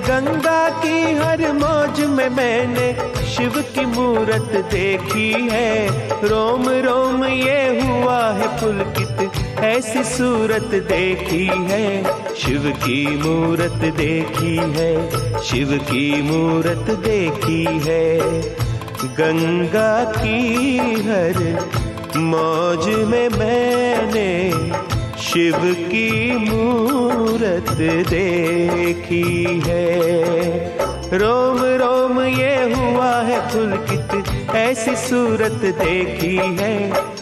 गंगा की हर मौज में मैंने शिव की मूरत देखी है। रोम रोम ये हुआ है पुलकित, ऐसी सूरत देखी है। शिव की मूरत देखी है, शिव की मूरत देखी है। गंगा की हर मौज में मैंने शिव की मूरत देखी है। रोम रोम ये हुआ है पुलकित, ऐसी सूरत देखी है।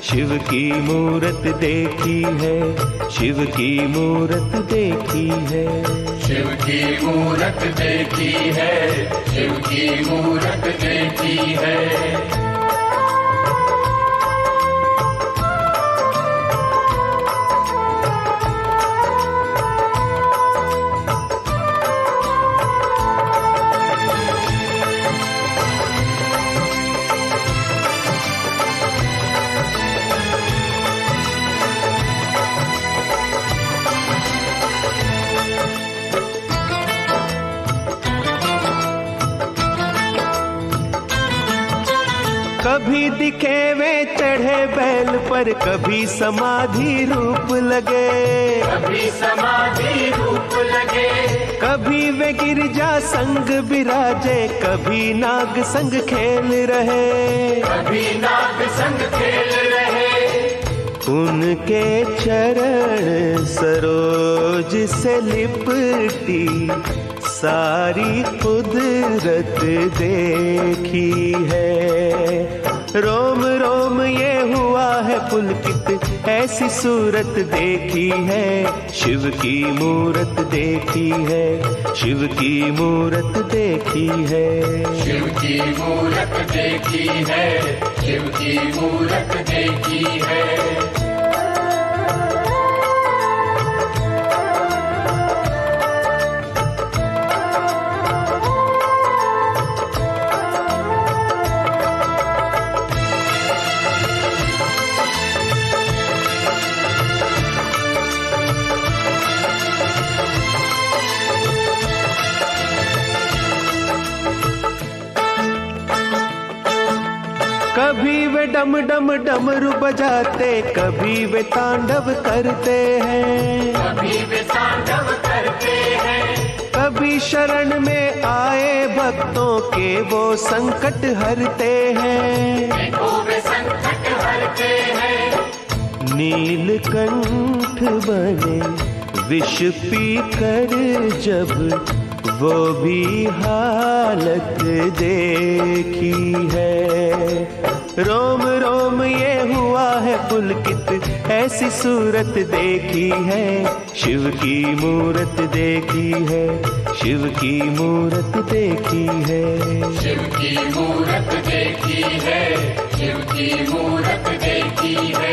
शिव की मूरत देखी है, शिव की मूरत देखी है। शिव की मूरत देखी है, शिव की मूरत देखी है। कभी दिखे वे चढ़े बैल पर, कभी समाधि रूप लगे, कभी समाधि रूप लगे। कभी वे गिरजा संग विराजे, कभी नाग संग खेल रहे, कभी नाग संग खेल रहे। उनके चरण सरोज से लिपटी सारी कुदरत देखी है। रोम रोम ये हुआ है पुलकित, ऐसी सूरत देखी है। शिव की मूरत देखी है, शिव की मूरत देखी है। शिव की मूरत देखी है, शिव की मूरत देखी है। कभी वे डम डम डमरू बजाते, कभी वे तांडव करते हैं, कभी वे तांडव करते हैं। कभी शरण में आए भक्तों के वो संकट हरते हैं, वो वे संकट हरते हैं। नीलकंठ बने विष पी कर जब वो भी हालत देखी है। रोम रोम ये हुआ है पुलकित, ऐसी सूरत देखी है। शिव की मूरत देखी है, शिव की मूरत देखी है। शिव की मूरत देखी है, शिव की मूरत देखी है।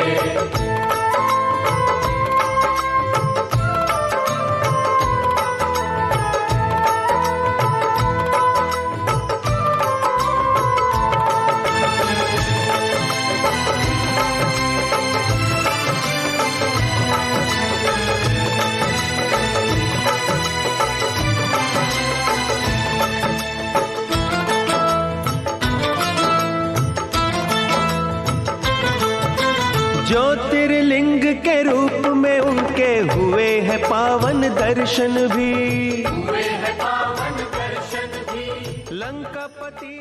ज्योतिर्लिंग के रूप में उनके हुए हैं पावन दर्शन भी। हुए हैं पावन दर्शन भी। लंकापति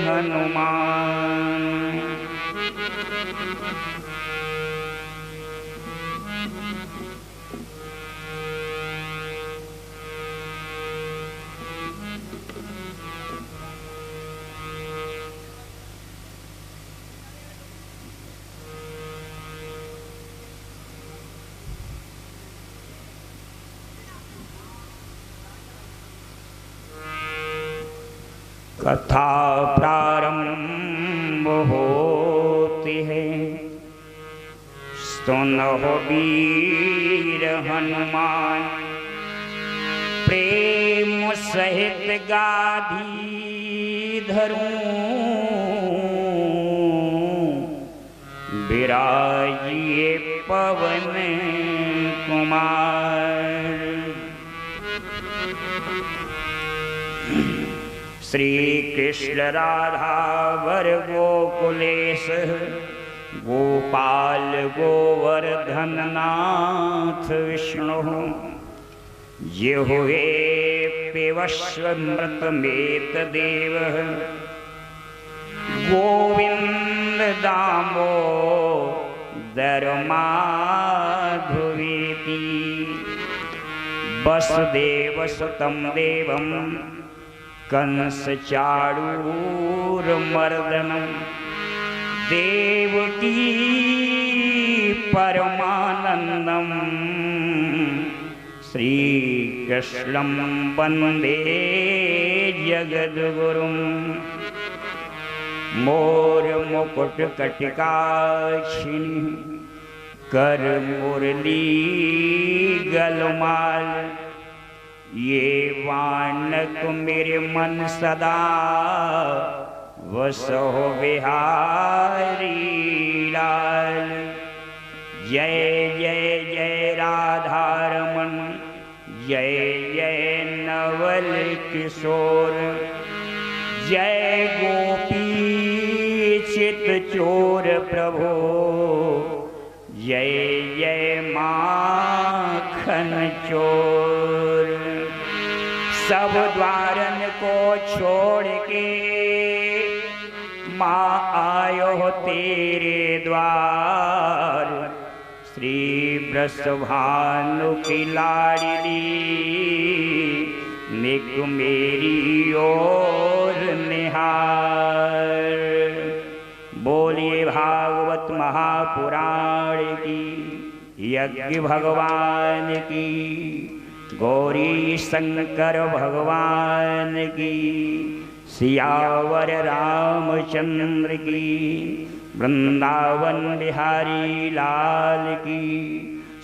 हनुमान कथा प्रारंभ होती है। सुनो वीर हनुमान प्रेम सहित गाधी धरूं विराजिए पवन कुमार। श्री कृष्ण राधा वर गोकुलेश गोपाल गोवर्धन नाथ विष्णु ये हुए पेवस्वमृत मेत देव गोविंद दामोदर माधवेति वसुदेव सुतं देवं कंस चाणूरमर्दनम देवकी परमानंदम श्री कृष्णं वंदे जगद्गुरुम। मोर मुकुट कटिकाक्षिणी कर मुरली गलमाल ये वानक मेरे मन सदा वसो बिहारी लाल। जय जय जय राधारमण जय जय नवल किशोर जय गोपी चित चोर प्रभो जय जय माखन चोर। सब द्वारन को छोड़ के माँ आयो तेरे द्वार श्री वृषभानु की लाडली निक मेरी ओर निहार। बोलिए भागवत महापुराण की यज्ञ भगवान की गौरी शंकर भगवान की सियावर रामचंद्र की वृंदावन बिहारी लाल की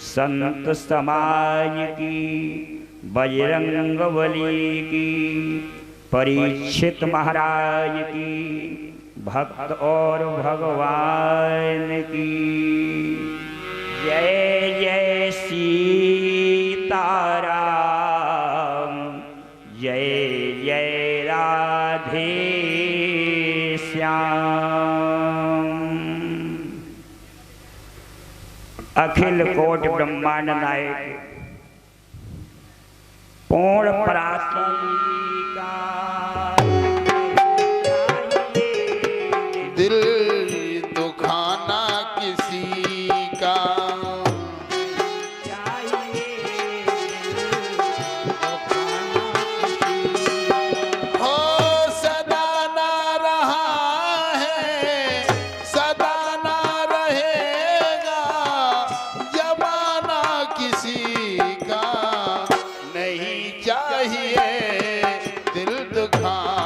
संत समाज की बजरंगबली की परीक्षित महाराज की भक्त और भगवान की जय जय सीताराम जय जय राधे श्याम। अखिल कोटि ब्रह्मांड नायक पूर्ण पराशरी का दिल दुखाना किसी का हो सदा ना रहा है सदा ना रहेगा जमाना किसी का नहीं चाहिए दिल दुखाना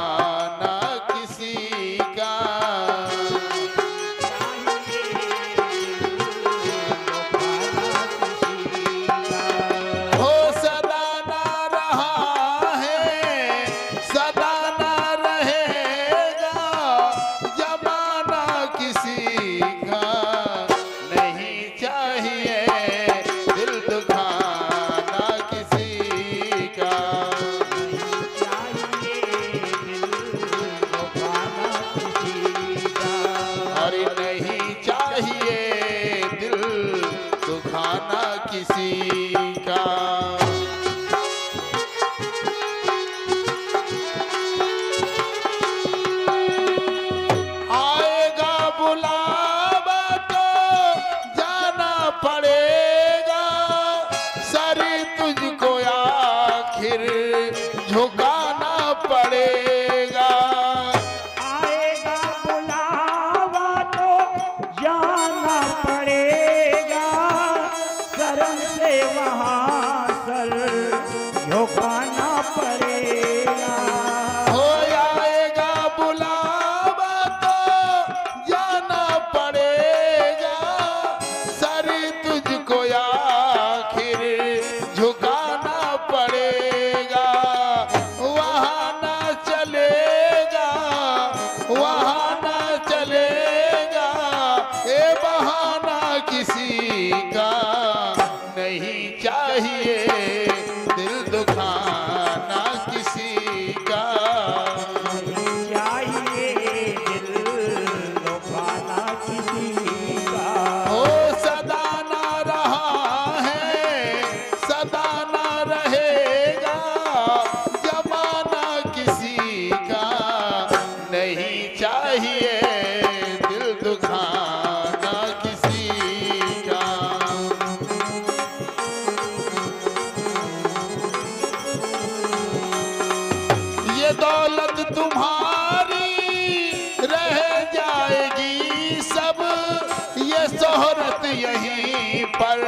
शोहरत यहीं पर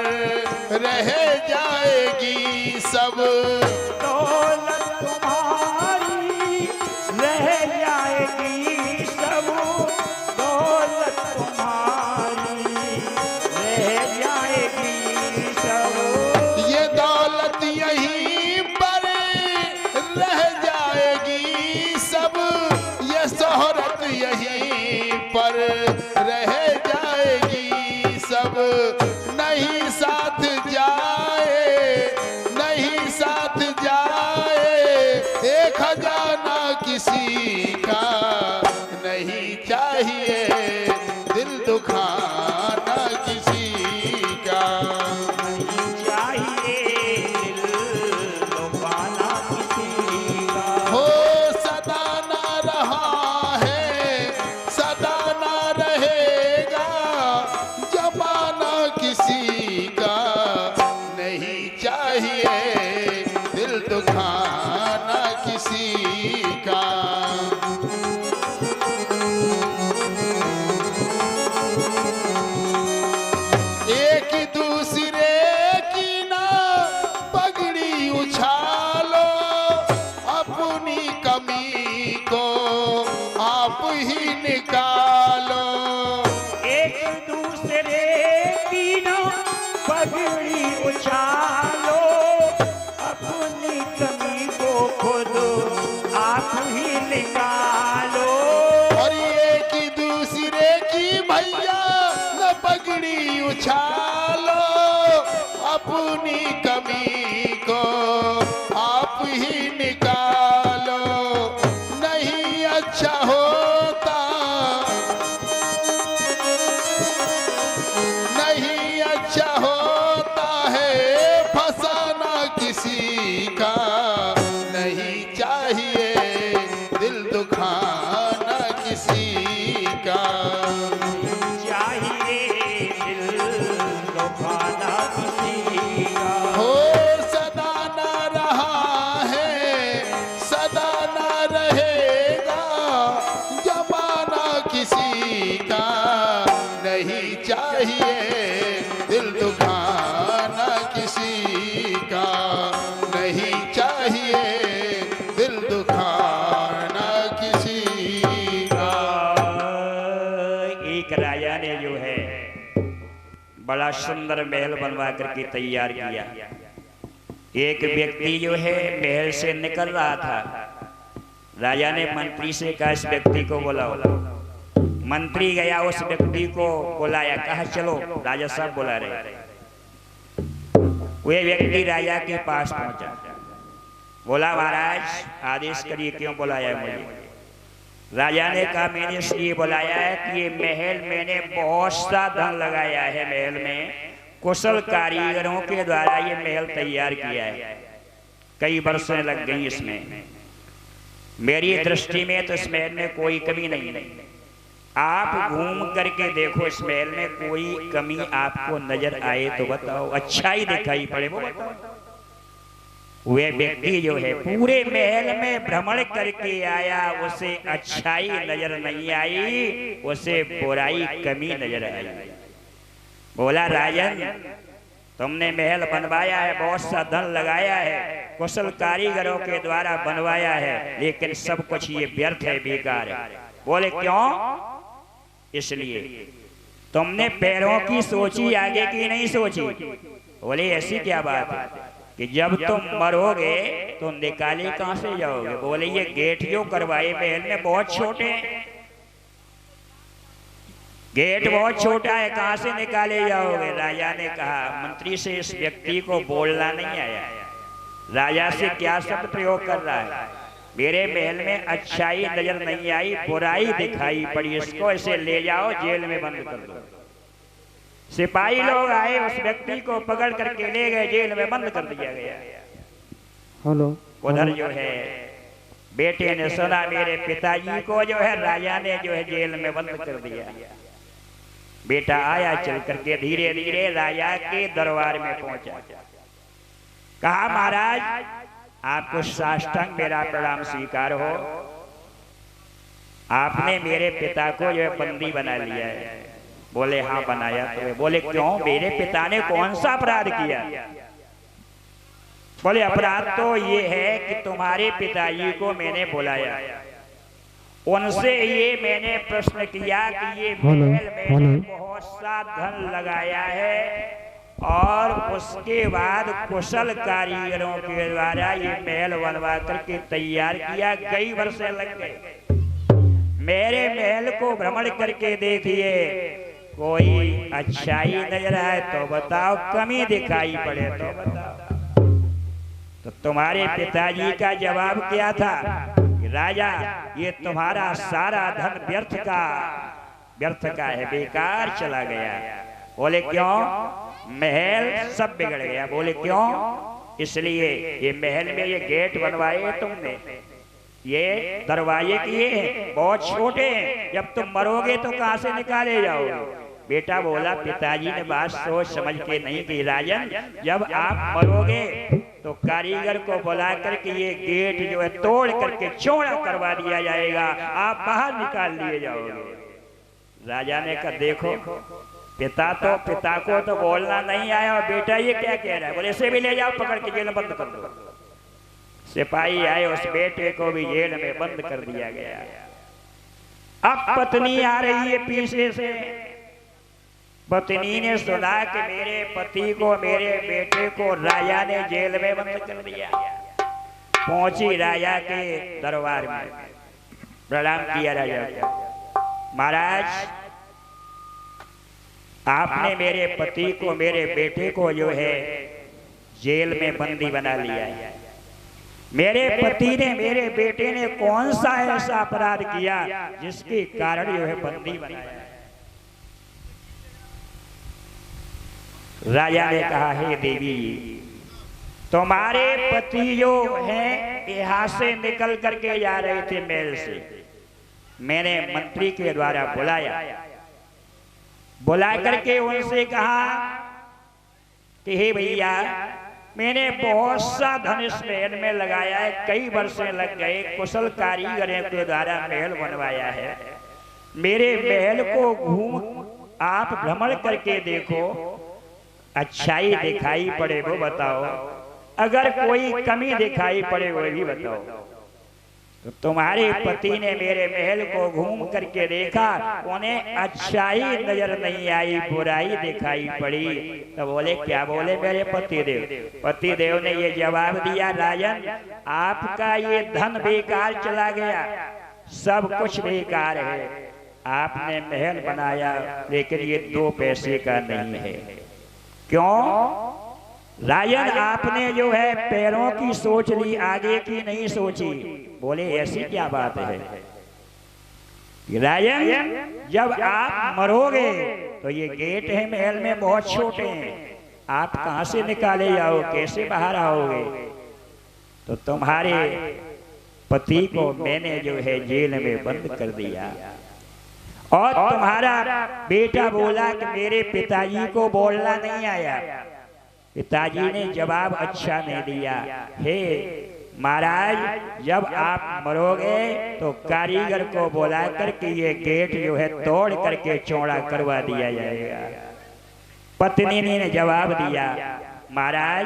रह जाएगी सब। दौलत तुम्हारी रह जाएगी सब, दौलत तुम्हारी रह जाएगी सब। ये दौलत यहीं पर रह जाएगी सब, ये शोहरत यहीं पर रह जाएगी सब। नहीं साथ जाए, नहीं साथ जाए, एक खजाना किसी का नहीं चाहिए, दिल दुखाना किसी का नहीं चाहिए, दिल दुखाना किसी का। हो। सदा ना रहा है, सदा ना रहेगा, जमाना किसी का नहीं चाहिए, दिल दुखाना किसी का। एक दूसरे की ना पगड़ी उछालो, अपनी कमी को आप ही निकालो। एक दूसरे की ना पगड़ी उछालो, अपनी कमी को खुद आप ही निकालो। और एक दूसरे की भैया न पगड़ी उछालो, अपनी कमी को आप ही निकालो। नहीं अच्छा होता, नहीं अच्छा होता है फसाना किसी का नहीं चाहिए, दिल दुखाना किसी का। चाहिए, दिल दुखाना किसी का। हो। सदा ना रहा है, सदा ना रहेगा, जमाना किसी का नहीं चाहिए, दिल दुखाना किसी का नहीं चाहिए, दिल दुखाना किसी का। एक राजा ने जो है बड़ा सुंदर महल बनवा करके तैयार किया। एक व्यक्ति जो है महल से निकल रहा था। राजा ने मंत्री से कहा इस व्यक्ति को बुलाओ। मंत्री गया, उस व्यक्ति को बुलाया, कहा चलो। राजा साहब बुला रहे। वह व्यक्ति राजा के पास पहुंचा, बोला महाराज आदेश करिए, क्यों बुलाया मुझे? राजा ने कहा मैंने इसलिए बुलाया है कि ये महल मैंने बहुत सा धन लगाया है, महल में कुशल कारीगरों के द्वारा ये महल तैयार किया है, कई वर्षें लग गई इसमें। मेरी दृष्टि में तो इस महल में कोई कमी नहीं है। आप घूम करके देखो, इस महल में कोई कमी आपको नजर आए तो बताओ, अच्छा ही दिखाई पड़े वो बताओ। वह व्यक्ति जो है पूरे महल में भ्रमण करके आया, उसे अच्छाई नजर नहीं आई, उसे बुराई कमी नजर आई। बोला राजन तुमने महल बनवाया है, बहुत सा धन लगाया है, कुशल कारीगरों के द्वारा बनवाया है, लेकिन सब कुछ ये व्यर्थ है, बेकार है। बोले क्यों? इसलिए तुमने पैरों की सोची, आगे की नहीं सोची। बोले ऐसी क्या बात है कि जब तुम मरोगे तो निकाले कहां से जाओगे? बोले ये गेट जो करवाए महल में बहुत छोटे हैं, गेट बहुत छोटा है, कहां से निकाले जाओगे? राजा ने कहा मंत्री से इस व्यक्ति को बोलना नहीं आया, राजा से क्या शब्द प्रयोग कर रहा है? मेरे महल में अच्छाई नजर नहीं आई, बुराई दिखाई पड़ी, इसको इसे ले जाओ जेल में बंद कर दो। सिपाही लोग आए, उस व्यक्ति को पकड़ करके ले गए, जेल में बंद कर दिया गया। हेलो। उधर जो है बेटे ने सुना मेरे पिताजी को जो है राजा ने जो है जेल में बंद कर दिया। बेटा आया चल करके धीरे धीरे राजा के दरबार में पहुंचा, कहा महाराज आपको साष्टांग मेरा प्रणाम स्वीकार हो, आपने मेरे पिता को जो है बंदी बना लिया है, बोले हाँ बनाया तो है। बोले क्यों, मेरे पिता ने कौन सा अपराध किया? बोले अपराध तो ये है कि तुम्हारे पिताजी को मैंने बुलाया, उनसे ये मैंने प्रश्न किया कि ये महल मैंने बहुत सा धन लगाया है और उसके बाद कुशल कारीगरों के द्वारा ये महल बनवा करके तैयार किया, कई वर्ष लग गए। मेरे महल को भ्रमण करके देखिए, कोई अच्छाई नजर आए तो बताओ, कमी दिखाई पड़े तो बताओ। तो तुम्हारे पिताजी का जवाब क्या था कि राजा ये तुम्हारा सारा धन व्यर्थ का है, बेकार चला गया। बोले क्यों? महल सब बिगड़ गया। बोले क्यों? इसलिए ये महल में ये गेट बनवाए तुमने, ये दरवाजे किए हैं, बहुत छोटे हैं, जब तुम मरोगे तो कहां से निकाले जाओगे? बेटा बोला पिताजी ने बात सोच समझ के नहीं की। राजन जब आप मरोगे तो कारीगर को बुला करके ये गेट जो है तोड़ करके चौड़ा करवा दिया जाएगा, आप बाहर निकाल लिए जाओगे। राजा ने कहा देखो पिता को तो बोलना नहीं आया और बेटा ये क्या कह रहा है? बोले इसे भी ले जाओ, पकड़ के जेल में बंद कर दो। सिपाही आए, उस बेटे को भी जेल में बंद कर दिया गया। अब पत्नी आ रही है पीछे से। पत्नी ने सुना कि मेरे पति को, मेरे बेटे को राजा ने जेल में बंद कर दिया। पहुंची राजा के दरबार में, प्रणाम किया राजा को। महाराज आपने मेरे पति को, मेरे बेटे को जो है जेल में बंदी बना लिया है। मेरे पति ने, मेरे बेटे ने कौन सा ऐसा अपराध किया जिसके कारण जो है बंदी बनाया? राजा ने कहा हे देवी, तुम्हारे पति जो हैं यहाँ से निकल करके जा रहे थे महल से, मैंने मंत्री के द्वारा बुला करके उनसे कहा कि हे भैया मैंने बहुत सा धन इस महल में लगाया है, कई वर्षें लग गए, कुशल कारीगरों के द्वारा महल बनवाया है। मेरे महल को घूम आप भ्रमण करके देखो, अच्छाई दिखाई पड़े वो बताओ, अगर कोई कमी दिखाई पड़े वो भी बताओ। तो तुम्हारे पति ने मेरे महल को घूम करके देखा, उन्हें अच्छाई नजर नहीं आई, बुराई दिखाई पड़ी। तो बोले क्या? बोले मेरे पतिदेव ने ये जवाब दिया, राजन आपका ये धन बेकार चला गया, सब कुछ बेकार है। आपने महल बनाया लेकिन ये 2 पैसे का नहीं है। क्यों? राजन आपने जो है पैरों की सोच ली, आगे की नहीं सोची। बोले ऐसी क्या बात है? राजन जब आप मरोगे तो ये गेट है महल में बहुत छोटे हैं, आप कहां से निकाले जाओ, कैसे बाहर आओगे? तो तुम्हारे पति को मैंने जो है जेल में बंद कर दिया और तुम्हारा बेटा बोला कि मेरे पिताजी को बोलना नहीं आया। पिताजी ने जवाब अच्छा नहीं दिया। हे महाराज जब आप मरोगे तो कारीगर को बुला करके ये गेट जो है तोड़ करके चौड़ा करवा दिया जाएगा। पत्नी ने जवाब दिया, महाराज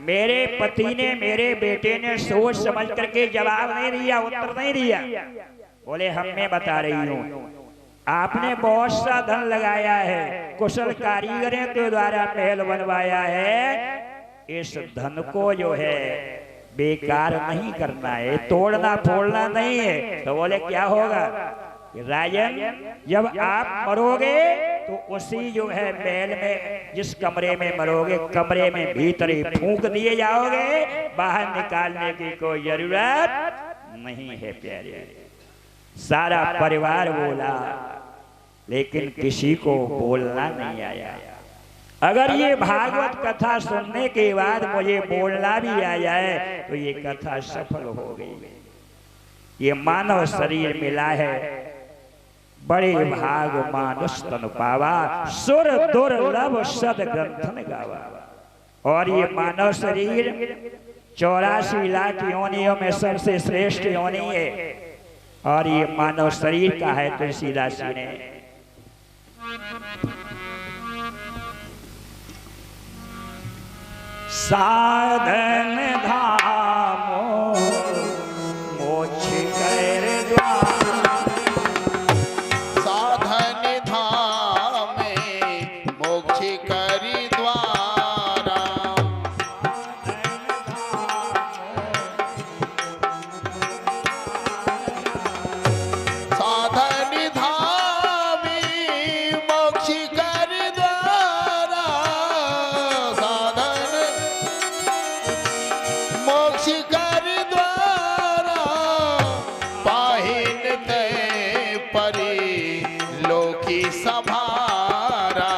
मेरे पति ने, मेरे बेटे ने सोच समझ करके जवाब नहीं दिया, उत्तर नहीं दिया। बोले हम मैं बता रही हूँ, आपने बहुत सा धन लगाया है, कुशल कारीगरों के द्वारा महल बनवाया है, इस धन को जो है बेकार नहीं करना है, तोड़ना फोड़ना नहीं है। तो बोले क्या होगा? राजन जब आप मरोगे तो उसी जो है महल में जिस कमरे में मरोगे, कमरे में भीतर ही फूंक दिए जाओगे, बाहर निकालने की कोई जरूरत नहीं है। प्यारे सारा परिवार बोला लेकिन किसी को बोलना नहीं आया। अगर ये भागवत कथा सुनने के बाद मुझे बोलना भी आ जाए तो ये कथा सफल हो गई। ये मानव शरीर मिला है, बड़े भाग मानुष तन पावा, सुर दुर्लभ सद ग्रंथन गावा। और ये मानव शरीर 84 लाख योनियों में सबसे श्रेष्ठ योनि है और ये मानव शरीर का है तुलसीदास जी ने साधन धामो मोक्ष कर द्वार, साधन धाम में मोक्ष करि द्वारा, साधन धाम में मोक्ष करि द्वारा, साधन मोक्ष करि द्वारा, पाहिन ते परि लोकी सभारा,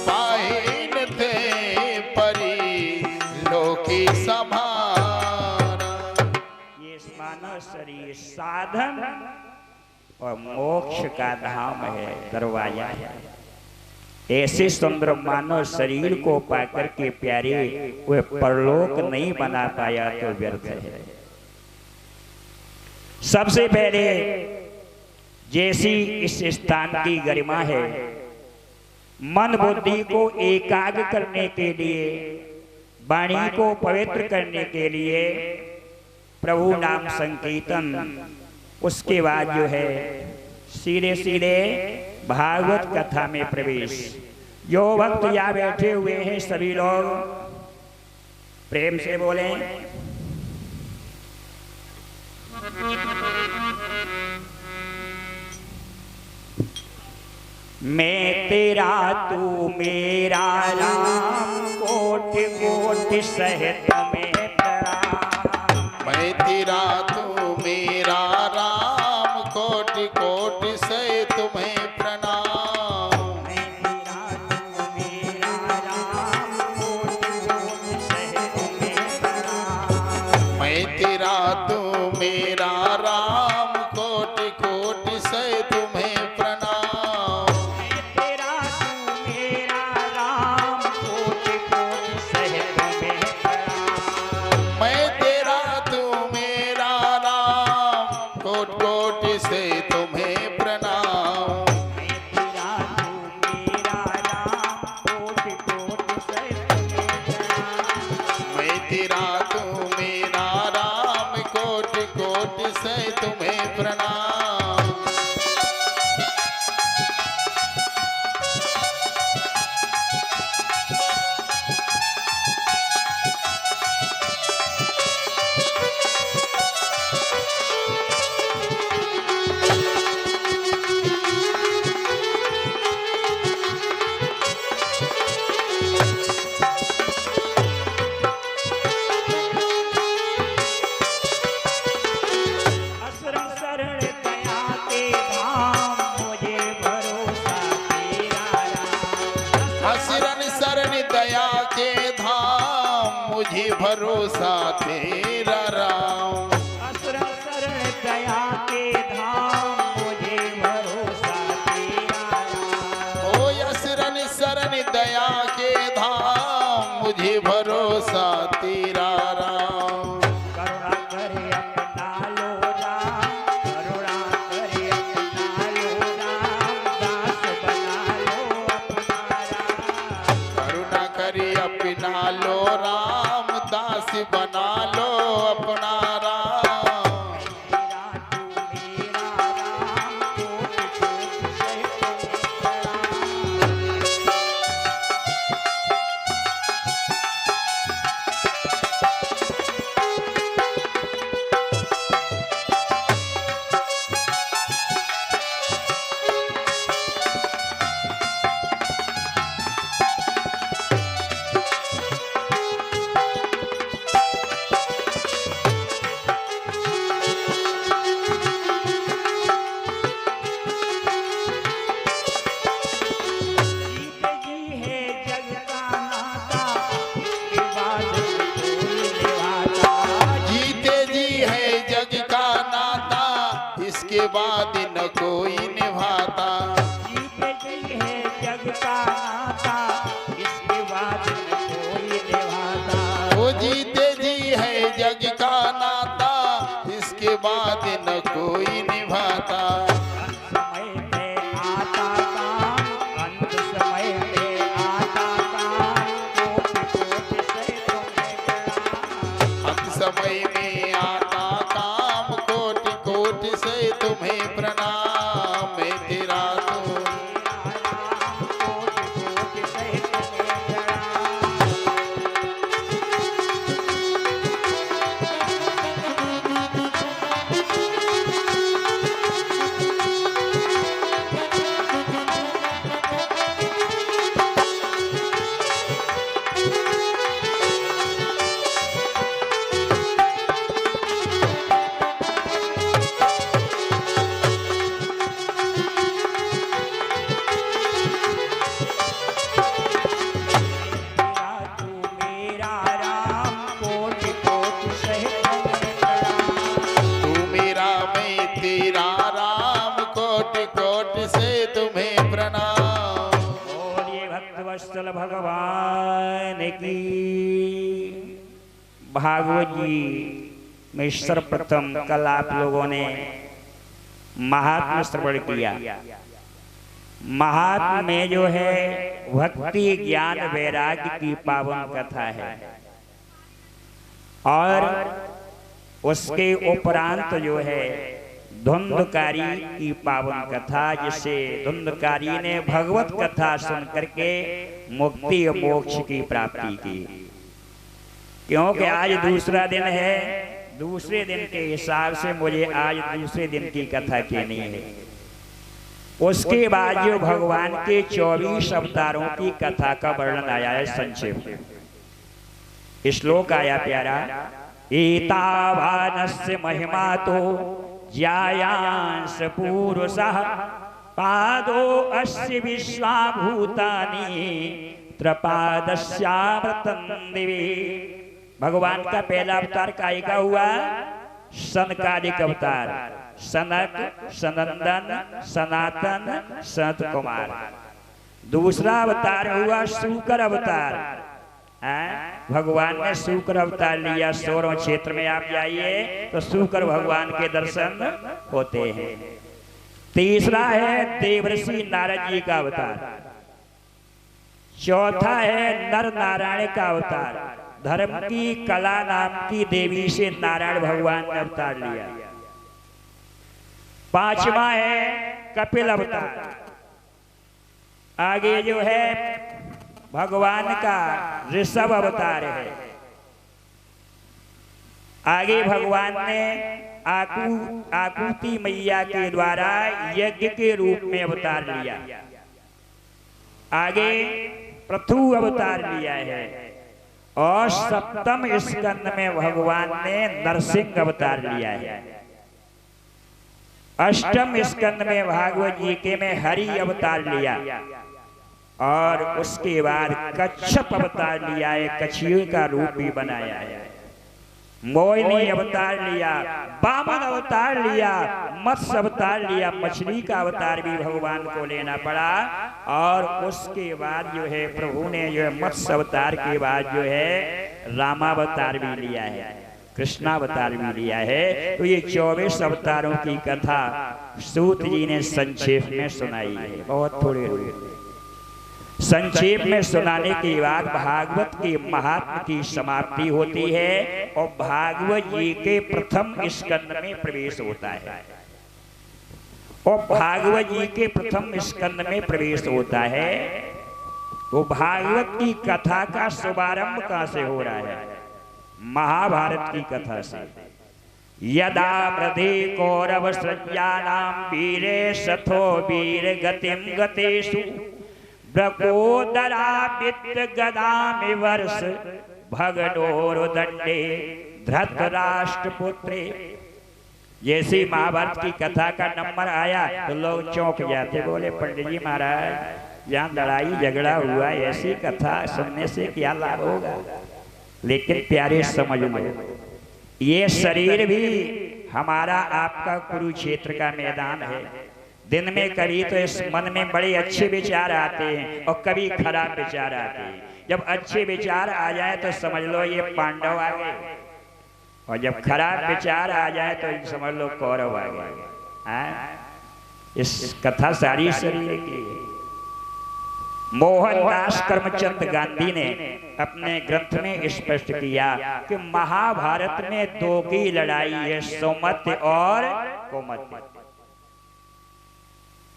पाहिन ते परि लोकी सभारा। ये मानव शरीर साधन और मोक्ष का धाम है, दरवाजा है। ऐसे सुंदर मानव शरीर को पाकर के प्यारे वह परलोक नहीं बना पाया तो व्यर्थ है। सबसे पहले जैसी इस स्थान की गरिमा है, मन बुद्धि को एकाग्र करने के लिए, वाणी को पवित्र करने के लिए प्रभु नाम संकीर्तन, उसके बाद जो है सीधे सीधे भागवत कथा में प्रवेश। जो भक्त यहाँ बैठे हुए हैं सभी लोग प्रेम से बोले, मैं तेरा तू मेरा राम, कोटि कोटि सहित में प्रणाम। मैं तेरा तू मेरा राम, कोटि कोटि से तुम्हें प्रणाम। मैं तेरा तू मेरा राम, कोटि कोटि सहित में प्रणाम। मैं तेरा तू मेरा राम, कोटि कोटि से तुम्हें प्रणाम। तेरा तू मेरा राम, कोटि कोटि सहित में प्रणाम। मैं तेरा तू मेरा राम, कोटि कोटि से तुम्हें प्रणाम। मैं तेरा तू मेरा राम, कोटि कोटि सहित में प्रणाम। मैं तेरा तू मेरा राम, कोटि कोटि से तुम्हें प्रणाम। असरम शरण दया के धाम, मुझे भरोसा तेरा राम। असरन शरण दया के धाम, मुझे भरोसा तेरा राम। असरम शरण दया के धाम, मुझे भरोसा तेरा राम। ओ असरन शरण दया के धाम, मुझे भरोसा तेरा राम। करुणा करे अपना लो राम, करुणा करे अपना लो राम, दास बना लो अपना राम। करुणा करी अपना लो राम, दास बना लो अपना राम। तेरा तू मेरा राम, कोटि कोटि सहित में प्रणाम। जीते जी है जग का नाता, इसके बाद न कोई निभाता। जीते जी है जग का नाता, इसके बाद न कोई निभाता। वो जीते जी है जग का नाता, इसके बाद न कोई निभाता। समय पे आता काम, मंगल भगवान की। भागवत जी में सर्वप्रथम कल आप लोगों ने महात्म्य श्रवण किया। महात्म्य में जो है भक्ति ज्ञान वैराग्य की पावन कथा है, और उसके उपरांत जो है धुंधकारी की पावन कथा, जिसे धुंधकारी ने भगवत कथा सुन करके मुक्ति और मोक्ष की प्राप्ति की। क्योंकि आज दूसरा दिन है, दूसरे दिन के हिसाब से मुझे आज दूसरे दिन की कथा कहनी है। उसके बाद जो भगवान के 24 अवतारों की कथा का वर्णन आया है संक्षेप। श्लोक आया प्यारा, एतावानस्य महिमा तो ज्यायांस पुरुषः पादो अस्य विश्वाभूतानि त्रपादस्यामृतं दिवे। भगवान का पहला अवतार काय का हुआ? सनकादिक अवतार, सनक, सनंदन, सनातन, सनत कुमार। दूसरा अवतार हुआ शूकर अवतार। भगवान ने शूकर अवतार लिया। 16वें क्षेत्र में आप जाइए तो शूकर भगवान के दर्शन होते हैं। तीसरा है देवर्षि नारद जी का अवतार। चौथा है नर नारायण का अवतार। धर्म की कला नाम की देवी से नारायण भगवान ने अवतार लिया। पांचवा है कपिल अवतार। आगे जो है भगवान का ऋषभ अवतार है। आगे भगवान ने आकुति मैया के द्वारा यज्ञ के रूप में अवतार लिया। आगे पृथु अवतार लिया है, और सप्तम स्कंद में भगवान ने नरसिंह अवतार लिया है। अष्टम स्कंद में भागवत जी के में हरि अवतार लिया, और उसके बाद कच्छप अवतार लिया है, कछुए का रूप भी बनाया है। मोहिनी अवतार लिया, वामन अवतार लिया, मत्स्य अवतार लिया, मछली का अवतार भी भगवान को लेना पड़ा। और उसके बाद जो है प्रभु ने जो है मत्स्य अवतार के बाद जो है रामावतार भी लिया है, कृष्णावतार भी लिया है। तो ये 24 अवतारों की कथा सूत जी ने संक्षेप में सुनाई है। बहुत थोड़े संक्षेप में सुनाने के बाद भागवत के महात्म्य की समाप्ति होती है, और भागवत जी के प्रथम स्कंद में प्रवेश होता है। और भागवत जी के प्रथम स्कंद में प्रवेश होता है तो भागवत की कथा का शुभारंभ कहां से हो रहा है? महाभारत की कथा से। यदा मृधे कौरव सृज्यानां वीरे सथो वीर गतिम गतेषु ब्रकोदरा वित्त गदामि वर्ष भगडोरदंडे धृतराष्ट्रपुत्रे। जैसे महाभारत की कथा का नंबर आया तो लोग चौंक जाते, बोले पंडित जी महाराज यहाँ लड़ाई झगड़ा हुआ, ऐसी कथा सुनने से क्या लाभ होगा? लेकिन प्यारे समझ लो, ये शरीर भी हमारा आपका कुरुक्षेत्र का मैदान है। दिन में कभी तो इस मन में बड़े अच्छे विचार आते हैं और कभी खराब विचार आते हैं। जब अच्छे विचार आ जाए तो समझ लो ये पांडव आ गए, और जब खराब विचार आ जाए तो समझ लो कौरव आ गए। इस कथा सारी शरीर की है। मोहनदास करमचंद गांधी ने अपने ग्रंथ में स्पष्ट किया कि महाभारत में दो की लड़ाई है, सुमति और कुमति।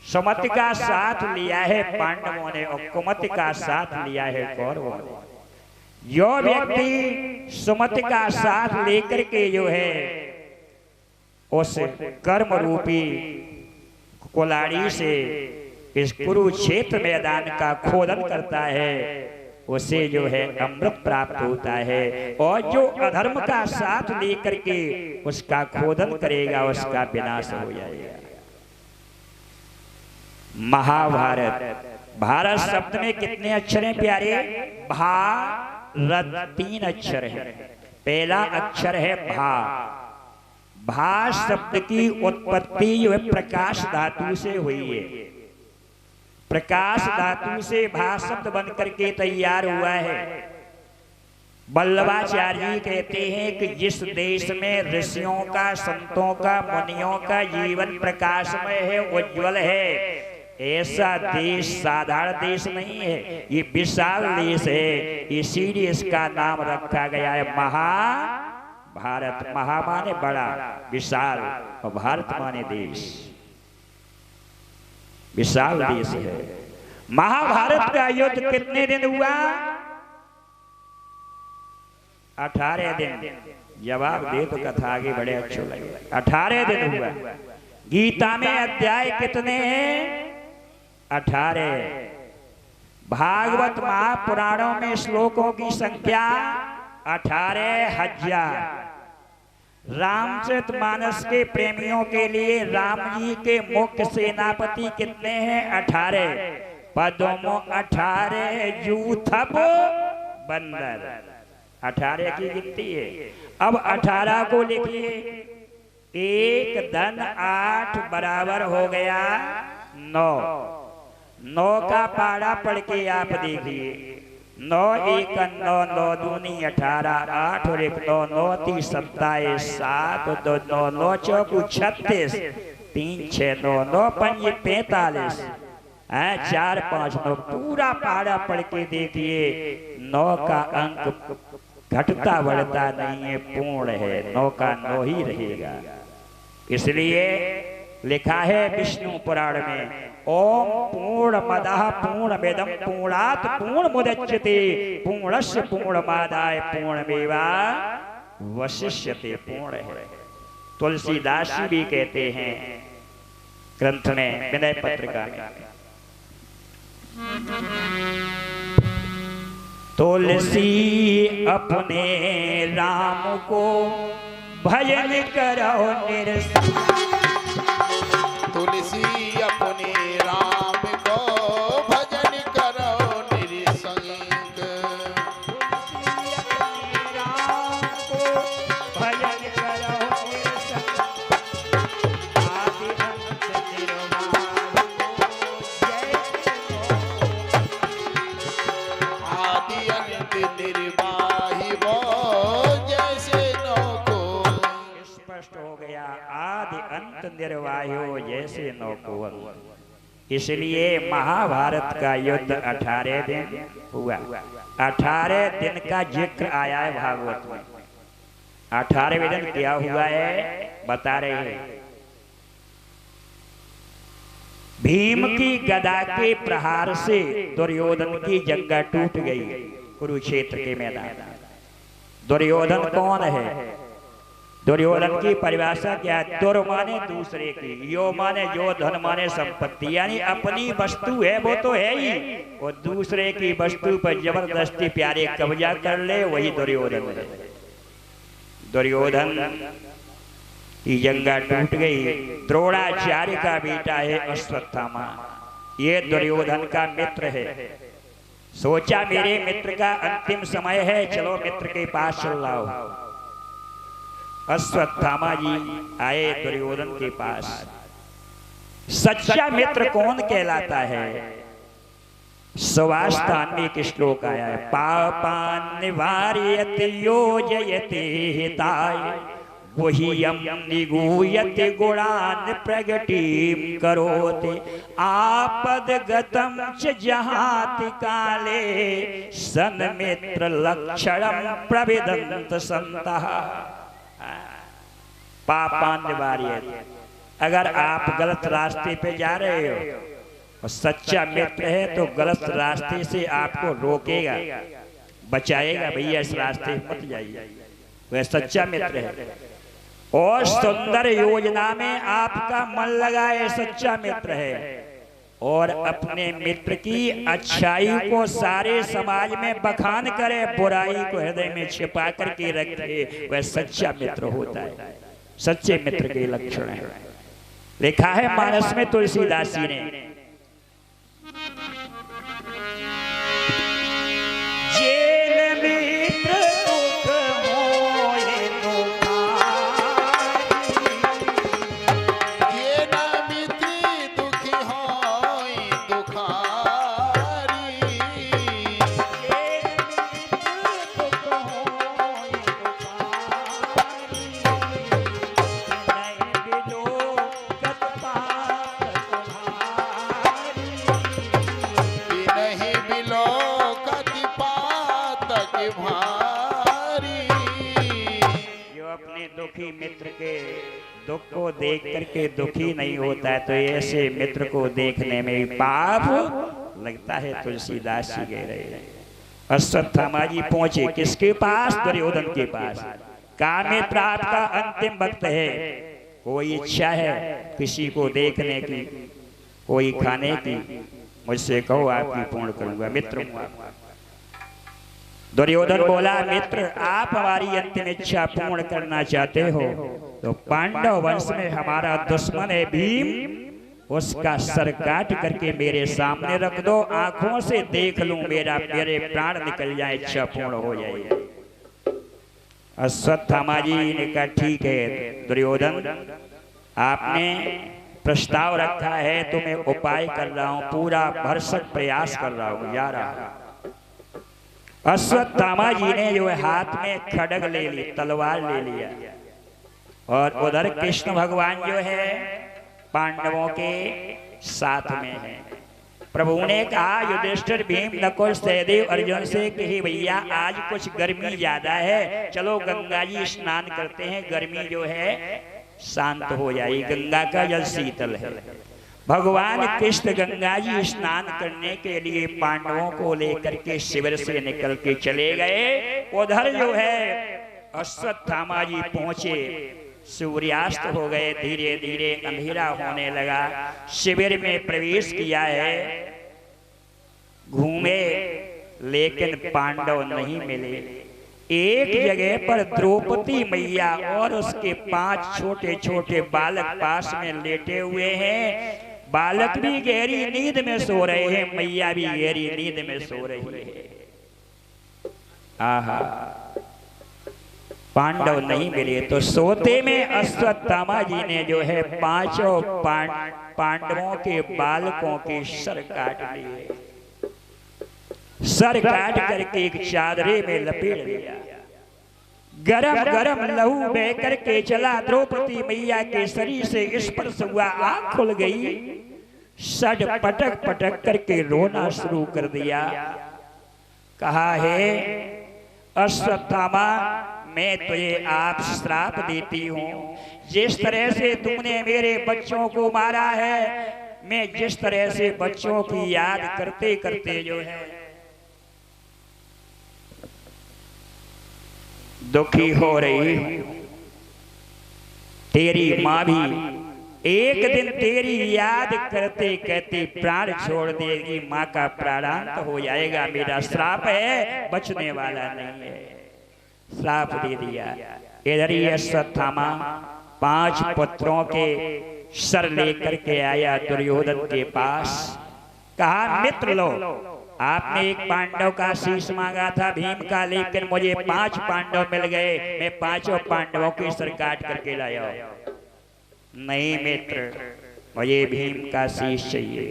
सुमति का साथ लिया है पांडवों ने और कुमति का साथ लिया है कौरवों ने। जो व्यक्ति सुमति का साथ लेकर के जो है उस कर्म रूपी कुल्हाड़ी से इस कुरुक्षेत्र मैदान का खोदन करता है, उसे जो है अमृत प्राप्त होता है। और जो अधर्म का साथ लेकर के उसका खोदन करेगा उसका विनाश हो जाएगा। महाभारत, भारत शब्द में कितने अक्षर हैं प्यारे? भारत 3 अक्षर है। पहला अक्षर है भा। भा शब्द की उत्पत्ति जो है प्रकाश धातु से हुई है। प्रकाश धातु से भा शब्द बन करके तैयार हुआ है। वल्लभाचार्य जी कहते हैं कि जिस देश में ऋषियों का, संतों का, मुनियों का जीवन प्रकाशमय है, उज्ज्वल है, ऐसा देश साधारण देश नहीं है, ये विशाल देश है। इसीलिए इसका नाम रखा गया है महाभारत। महा माने बड़ा, विशाल, और भारत माने देश, विशाल देश है। महाभारत का युद्ध कितने दिन हुआ? 18 दिन। जवाब दे तो कथा आगे बड़े अच्छे लगे। 18 दिन हुआ। गीता में अध्याय कितने हैं? 18। भागवत महापुराणों में श्लोकों की संख्या 18,000। रामचरितमानस के प्रेमियों के लिए राम जी के मुख्य सेनापति कितने हैं? 18। पद्मो 18 जूथब बंदर, 18 की गिनती है। अब 18 को लिखिए, 1 धन 8 बराबर हो गया 9। 9 का पारा पढ़ के आप देखिए। 9 1 9, 9 दूनी 18, 8 और 1 9, 9 3 27, 7 2 9, 9 चौकू 36, 3 6 9, 9 5 45, 4 5 9। पूरा पारा पढ़ के देखिए। 9 का अंक घटता बढ़ता नहीं है, पूर्ण है। 9 का 9 ही रहेगा। इसलिए लिखा है विष्णु पुराण में, ओम पूर्णमदः पूर्णमिदं पूर्णात् पूर्णमुदच्यते पूर्णस्य पूर्णमादाय पूर्णमेवावशिष्यते। पूर्ण है। तुलसीदास जी भी कहते हैं ग्रंथ में, विनय पत्रिका में, तुलसी अपने राम को भजन करो निरंतर। तुलसी अपने राम को भजन करो निरसंग। तुलसी अपने राम को भजन करो निरंतर। आदि अंत निर्वाण आदि अंत निर्वाही वो जैसे नौको। स्पष्ट हो गया, आदि अंत निर्वाहो जैसे नौको। इसलिए महाभारत का युद्ध 18 दिन हुआ। 18 दिन का जिक्र आया है भागवत में। 18वें दिन क्या हुआ है बता रहे हैं। भीम की गदा के प्रहार से दुर्योधन की जंगा टूट गई कुरुक्षेत्र के मैदान। दुर्योधन कौन है? दुर्योधन की परिभाषा क्या है? दुर माने दूसरे की, यो माने जो, धन माने संपत्ति, यानी अपनी वस्तु है वो तो है ही, और दूसरे की वस्तु पर जबरदस्ती प्यारे कब्जा कर ले, वही दुर्योधन है। दुर्योधन की जंगा टूट गई। द्रोणाचार्य का बेटा है अश्वत्थामा, ये दुर्योधन का मित्र है। सोचा मेरे मित्र का अंतिम समय है, चलो मित्र के पास चल रहा हूं। अश्वत्थामा जी आए दुर्योधन के पास। सच्चा मित्र कौन कहलाता है? सुवास्थान में एक श्लोक आया है, पापान निवारयति योजयति हिताय गुह्यं निगूयति गुणान् प्रगटिं करोति आपदगतं च जहाति काले सन्मित्र लक्षणं प्रविदन्त सन्तः। पापान निवार्य, अगर आप गलत रास्ते पे जा रहे हो और सच्चा मित्र है तो गलत रास्ते से आपको रोकेगा, बचाएगा, भैया इस रास्ते मत जाइए, वह सच्चा मित्र है। और सुंदर योजना में आपका मन लगाए, सच्चा मित्र है। और अपने मित्र की अच्छाई को सारे समाज में बखान करे, बुराई को हृदय में छिपा करके रखे, वह सच्चा मित्र होता है। सच्चे मित्र के लक्षण है। लिखा है मानस में तुलसीदास जी ने, जेल मित्र दुख मोहे ये न मित्र दुखी होय दुखाई। दुखी मित्र के दुख को देख करके दुखी नहीं होता है, तो ऐसे मित्र को देखने में पाप लगता है। तुलसीदास जी कह रहे हैं। अश्वत्थामा जी पहुंचे किसके पास? दुर्योधन के पास। कामे प्राप्त का अंतिम वक्त है, कोई इच्छा है किसी को देखने की, कोई खाने की, मुझसे कहो आपकी पूर्ण करूंगा, मित्र हूं आपका। दुर्योधन बोला, मित्र आप हमारी अंतिम इच्छा पूर्ण करना चाहते हो तो पांडव वंश में हमारा दुश्मन है भीम, उसका सर काट करके मेरे सामने रख दो, आंखों से देख लूं, मेरे प्राण निकल जाए, इच्छा पूर्ण हो जाए। अश्वत्थामा जी ने कहा ठीक है दुर्योधन, आपने प्रस्ताव रखा है तो मैं उपाय कर रहा हूं, पूरा भरसक प्रयास कर रहा हूं, जा रहा हूं। अश्वत्थामा जी ने जो है हाथ में खड्ग ले ली, तलवार ले लिया, और उधर कृष्ण भगवान जो है पांडवों के साथ में है। प्रभु ने कहा युधिष्ठिर, भीम, नकुल, सहदेव, अर्जुन से कि भैया आज कुछ गर्मी ज्यादा है, चलो गंगा जी स्नान करते हैं, गर्मी जो है शांत हो जाएगी, गंगा का जल शीतल है। भगवान कृष्ण गंगा जी स्नान करने के लिए पांडवों को लेकर के शिविर से निकल के चले गए। उधर जो है अश्वत्थामा जी पहुंचे, सूर्यास्त हो गए, धीरे धीरे अंधेरा होने लगा। शिविर में प्रवेश किया है, घूमे लेकिन पांडव नहीं मिले। एक जगह पर द्रौपदी मैया और उसके 5 छोटे छोटे बालक पास में लेटे हुए हैं। बालक भी गहरी नींद में सो रहे हैं, मैया भी गहरी नींद में सो रही है। आहा, पांडव नहीं मिले तो सोते में अश्वत्थामा जी ने जो है 5 पांडवों के बालकों के सर काट लिए, सर काट करके एक चादरे में लपेट दिया। गरम गरम लहू बह करके चला, द्रौपदी मैया के शरीर से स्पर्श हुआ, आंख खुल गई, सड पटक पटक करके रोना शुरू कर दिया। कहा है अश्वत्थामा, मैं तुझे आप श्राप देती हूँ, जिस तरह से तुमने मेरे बच्चों को मारा है, मैं जिस तरह से बच्चों की याद करते करते जो है दुखी हो रही हूं, तेरी माँ भी एक दिन तेरी याद करते करते प्राण छोड़ देगी, माँ का प्राणांत हो जाएगा, मेरा श्राप है, बचने वाला नहीं है। श्राप दे दिया। इधर ही अश्वत्थामा 5 पुत्रों के सर लेकर के आया दुर्योधन के पास। कहा मित्र लो, आपने एक पांडव का शीश मांगा था भीम का, लेकिन मुझे 5 पांडव मिल गए, मैं 5 पांडवों के सर काट करके लाया। नहीं मित्र, मुझे भीम का शीश चाहिए।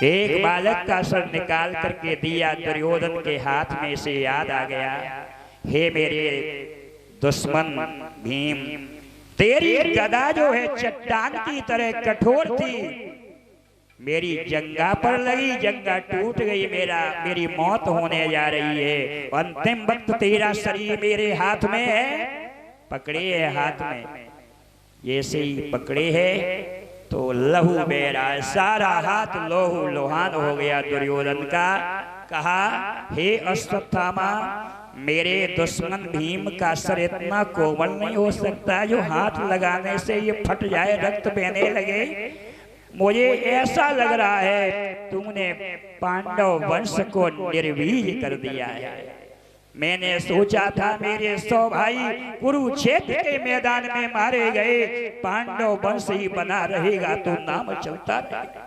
एक बालक का सर निकाल करके दिया, दुर्योधन के हाथ में से याद आ गया, हे मेरे दुश्मन भीम, तेरी गदा जो है चट्टान की तरह कठोर थी, मेरी जंगा पर लगी, जंगा टूट गई, मेरी मौत होने जा रही है, अंतिम वक्त तेरा शरीर मेरे हाथ में है, पकड़े है हाथ में, जैसे ही पकड़े है तो लहू बह रहा है, सारा हाथ लोहू लोहान हो गया दुर्योधन का। कहा हे अश्वत्थामा, मेरे दुश्मन भीम का सर इतना कोमल नहीं हो सकता जो हाथ लगाने से ये फट जाए, रक्त बहने लगे। मुझे ऐसा लग रहा है तुमने पांडव वंश को निर्वीर्य कर दिया है। मैंने सोचा था मेरे 100 भाई कुरुक्षेत्र के मैदान में मारे गए, पांडव वंश ही बना रहेगा तो नाम चलता रहेगा,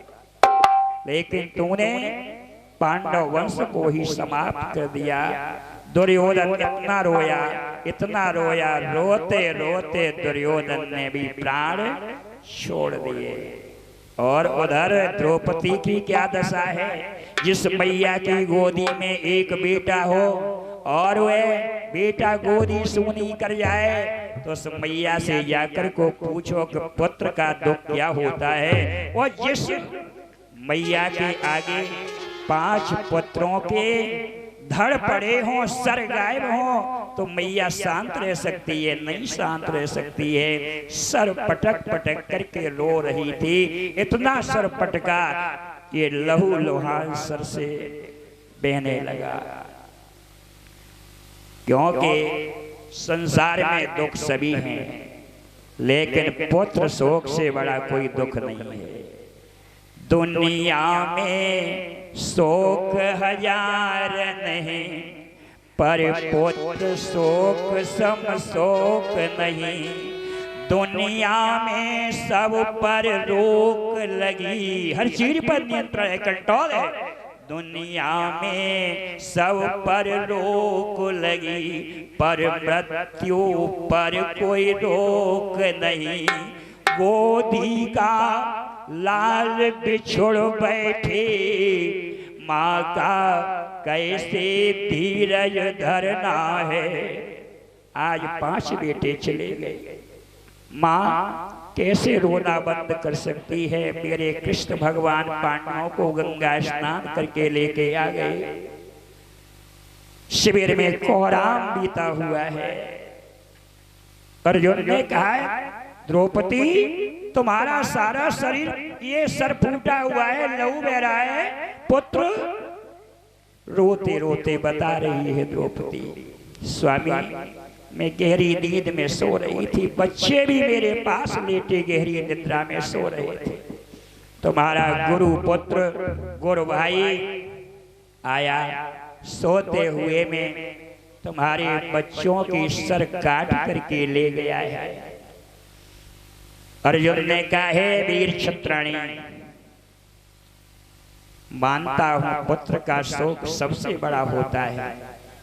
लेकिन तूने पांडव वंश को ही समाप्त कर दिया। दुर्योधन इतना रोया, रोते रोते दुर्योधन ने भी प्राण छोड़ दिए। और उधर द्रौपदी की क्या दशा है, जिस मैया की गोदी में एक बेटा हो और वह बेटा गोदी सूनी कर जाए, तो उस मैया से जाकर को पूछो कि पुत्र का दुख क्या होता है। और जिस मैया के आगे 5 पुत्रों के धड़ पड़े हों, सर गायब हों, तो मैया शांत रह सकती है? नहीं शांत रह सकती है। सर पटक पटक करके रो रही थी। इतना सर पटका ये लहू लोहान सर से बहने लगा। क्योंकि संसार में दुख सभी हैं, लेकिन पुत्र शोक से बड़ा कोई दुख नहीं है। दुनिया में शोक हजार नहीं, पर पुत्र शोक सम शोक नहीं। दुनिया में सब पर रोक लगी, हर चीज पर नियंत्रण है, कंट्रोल है। दुनिया में सब पर रोक लगी, पर मृत्यु पर कोई रोक नहीं। गोदी का लाल बिछुड़ बैठे, माँ का कैसे धीरज धरना है। आज 5 बेटे चले गए, माँ कैसे रोना बंद कर सकती है। मेरे कृष्ण भगवान पांडवों को गंगा स्नान करके लेके आ गए। शिविर में कोहराम बीता हुआ है। अर्जुन ने कहा, द्रौपदी तुम्हारा सारा शरीर ये सर फूटा हुआ है, लहू बह रहा है। पुत्र रोते रोते बता रही है द्रौपदी, स्वामी मैं गहरी नींद में सो रही थी, बच्चे भी मेरे पास लेटे गहरी निद्रा में सो रहे थे। तुम्हारा गुरु पुत्र गुरु भाई आया, सोते हुए में तुम्हारे बच्चों की सर काट करके ले गया है। अर्जुन ने कहा, है वीर क्षत्राणी, मानता हूं पुत्र का शोक सबसे बड़ा होता है,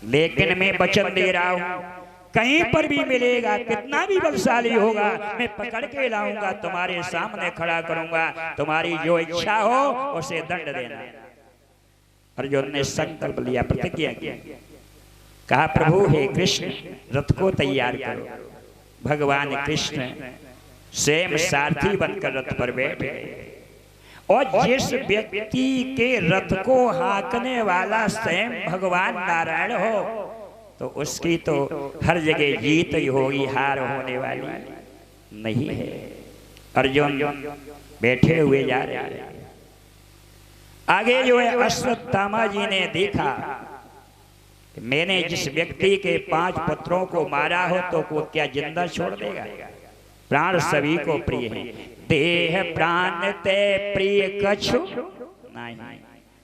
लेकिन मैं वचन दे रहा हूं कहीं पर भी मिलेगा, कितना भी बलशाली होगा, मैं पकड़ के लाऊंगा, तुम्हारे सामने खड़ा करूंगा, तुम्हारी जो इच्छा हो उसे दंड देना। अर्जुन ने संकल्प लिया, प्रतिज्ञा की, कहा प्रभु हे कृष्ण रथ को तैयार करो। भगवान कृष्ण स्वयं सारथी बनकर रथ पर बैठ गए, और जिस व्यक्ति के रथ को हाँकने वाला स्वयं भगवान नारायण हो, तो उसकी तो हर जगह जीत ही होगी, हार होने वाली नहीं है। अर्जुन बैठे हुए जा रहे हैं। आगे जो है अश्वत्थामा जी ने देखा कि मैंने जिस व्यक्ति के 5 पुत्रों को मारा हो तो वो क्या जिंदा छोड़ देगा? प्राण सभी को प्रिय है, देह प्राण ते प्रिय कछु नहीं।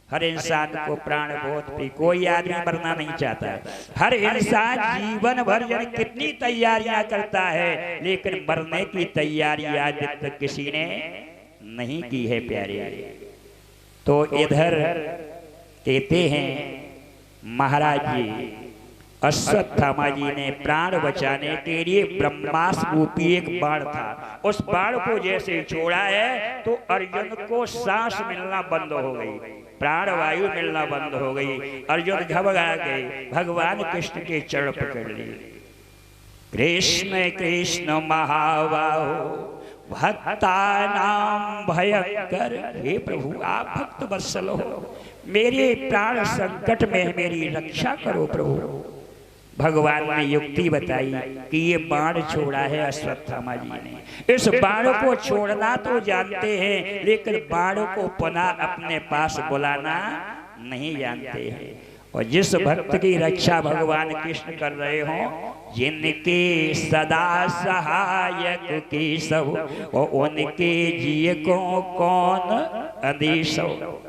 हर इंसान को प्राण बहुत प्रिय, कोई आदमी मरना नहीं चाहता है। हर इंसान जीवन भर जाने कितनी तैयारियां करता है, लेकिन मरने की तैयारी आज तक किसी ने नहीं की है प्यारे। तो इधर कहते हैं महाराज जी अश्वत्थामा जी ने प्राण बचाने के लिए ब्रह्मास्त्र रूपी एक बाण था, उस बाण को जैसे छोड़ा है तो अर्जुन को सांस मिलना बंद हो गई, प्राण वायु मिलना बंद हो गई। अर्जुन घबरा गए, भगवान कृष्ण के चरण पकड़ लिए। कृष्ण कृष्ण महाबाहो भक्ता नाम भयंकर, हे प्रभु आप भक्त वत्सल हो, मेरे प्राण संकट में है, मेरी रक्षा करो प्रभु। भगवान ने युक्ति बताई कि ये बाण छोड़ा है अश्वत्थामा जी ने। इस बाण को छोड़ना तो जानते हैं, लेकिन बाण को पुनः अपने पास बुलाना नहीं जानते हैं। और जिस भक्त की रक्षा भगवान कृष्ण कर रहे हो, जिनके सदा सहायक की सब, और उनके जिये को कौन अधीश हो।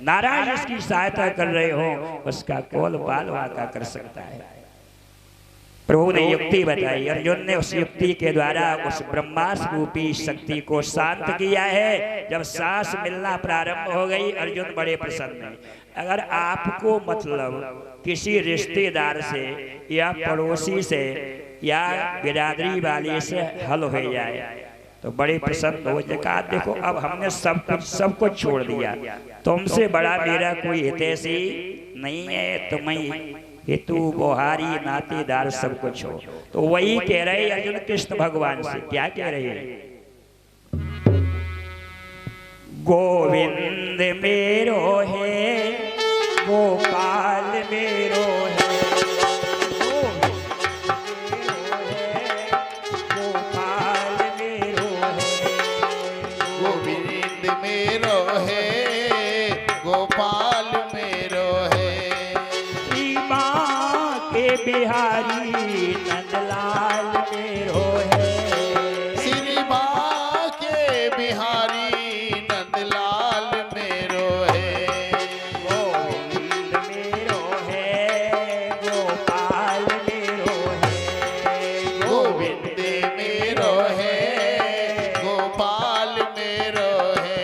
नारायण जिसकी सहायता कर रहे हो, उसका कौन बाल वाका कर सकता है। प्रभु ने युक्ति बताई, अर्जुन ने उस युक्ति के द्वारा उस ब्रह्मास्त्र रूपी शक्ति को शांत किया है। जब सांस मिलना प्रारंभ हो गई, अर्जुन बड़े प्रसन्न हैं। अगर आपको मतलब किसी रिश्तेदार से या पड़ोसी से या बिरादरी वाले से हल हो जाए तो बड़े प्रसन्न हो जाए। देखो अब हमने सब कुछ छोड़ दिया, तुमसे बड़ा मेरा कोई हितैषी नहीं है, तुम्हें हेतु बोहारी नातेदार सब कुछ हो। तो वही कह रहे अर्जुन कृष्ण भगवान से, क्या कह रहे हैं? गोविंद मेरो है गोपाल मेरो है, गोपाल मेरो है, गोविंद मेरो है, गोपाल मेरो है। श्री बांके बिहारी नंदलाल मेरो है, श्री बांके बिहारी नंदलाल मेरो है। गोविंद मेरो है, गोपाल मेरो है, गोविंद मेरो है, गोपाल मेरो है।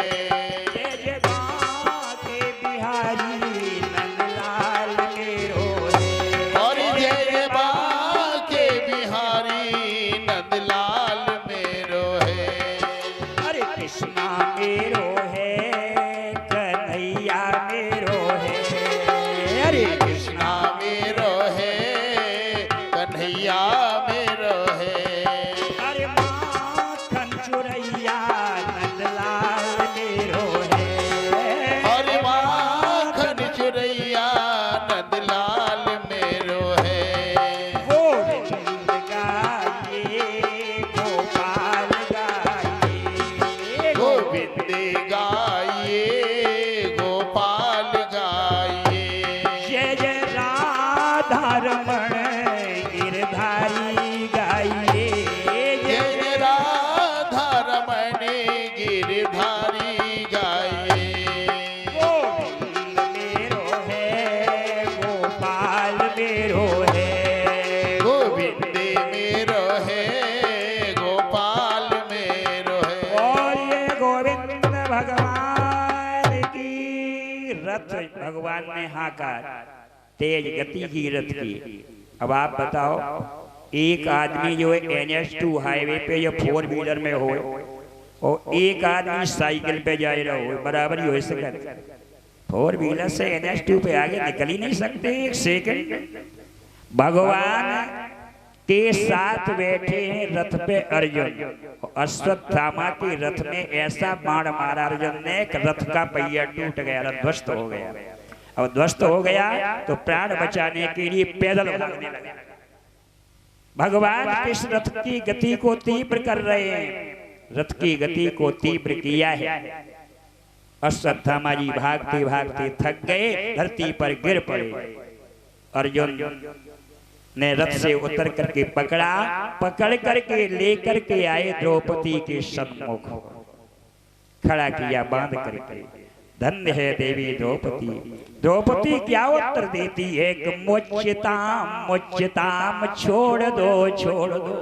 जय जय बांके बिहारी नंदलाल मेरो है, और जय जय बांके बिहारी नंदलाल मेरो है। हरे कृष्णा मेरो है, कन्हैया मेरो है, हरे कृष्णा मेरो है, कन्हैया मेरो है। हरे माखन चुरैया नंदलाल मेरो है, और माखन चुरैया नंदलाल मेरो है। गोविंद गाइए, गोपाल गाइए, गोविंद गाइए, गोपाल गाइए। जय जय राधा रमण गिरधारी गाइए, जय जय राधा रमण गिरधारी गाइए। गोविंद मेरो है, गोपाल मेरो है, गोविंद मेरो है, गोपाल मेरो है। और ये गोविंद भगवान की रथ भगवान ने हाका तेज गति की रथ की। अब आप बताओ, एक आदमी जो है NH2 हाईवे पे या 4 व्हीलर में हो और एक आदमी साइकिल पे जा रहा हो, बराबर ही हो सकता। 4 व्हीलर से NH2 पे आगे निकल ही नहीं सकते एक सेकंड। भगवान के साथ बैठे हैं रथ पे अर्जुन, अश्वत्थामा के रथ में ऐसा बाण मारा अर्जुन ने कि रथ का पहिया टूट गया, रथ ध्वस्त हो गया। अब ध्वस्त हो गया तो प्राण बचाने के लिए पैदल भागने लगे। भगवान इस रथ की गति को तीव्र कर रहे हैं, रथ की गति को तीव्र किया है। अश्वत्थामा जी भागते भागते थक गए, धरती पर गिर पड़े। अर्जुन ने रथ से उतर करके पकड़ा, पकड़ करके लेकर के आए द्रौपदी के सम्मुख, खड़ा किया बांध करके। धन्य है देवी द्रौपदी। द्रौपदी क्या उत्तर देती है कि मुच्यताम मुच्यताम, छोड़ दो छोड़ दो,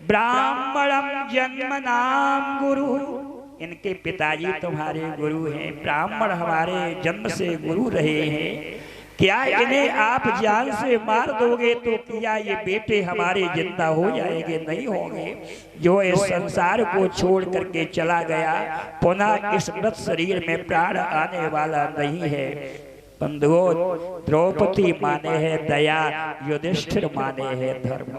ब्राह्मणम जन्म नाम गुरु। इनके पिताजी तुम्हारे गुरु हैं, ब्राह्मण हमारे जन्म से गुरु रहे हैं। क्या इन्हें आप जान से मार दोगे तो क्या ये बेटे हमारे जिंदा हो जाएंगे? नहीं होंगे। जो इस संसार को छोड़ करके चला गया, पुनः इस मृत शरीर में प्राण आने वाला नहीं है। बंधुओं, द्रौपदी माने है दया, युधिष्ठिर माने है धर्म।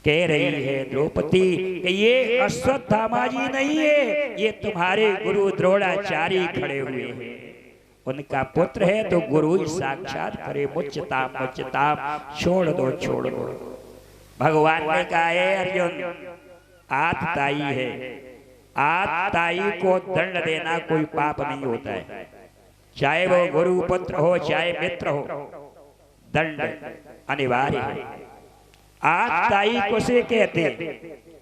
कह रही है द्रौपदी कि ये अश्वत्थामा जी नहीं है, ये तुम्हारे गुरु द्रोणाचार्य खड़े हुए हैं। उनका पुत्र है तो गुरु ही साक्षात करे। मुच्यताम मुच्यताम, छोड़ दो छोड़ दो। भगवान ने कहा है अर्जुन, आतताई है, आतताई को दंड देना कोई पाप नहीं होता है, चाहे वो गुरु पुत्र हो चाहे मित्र हो, दंड अनिवार्य है। आतताई को से कहते,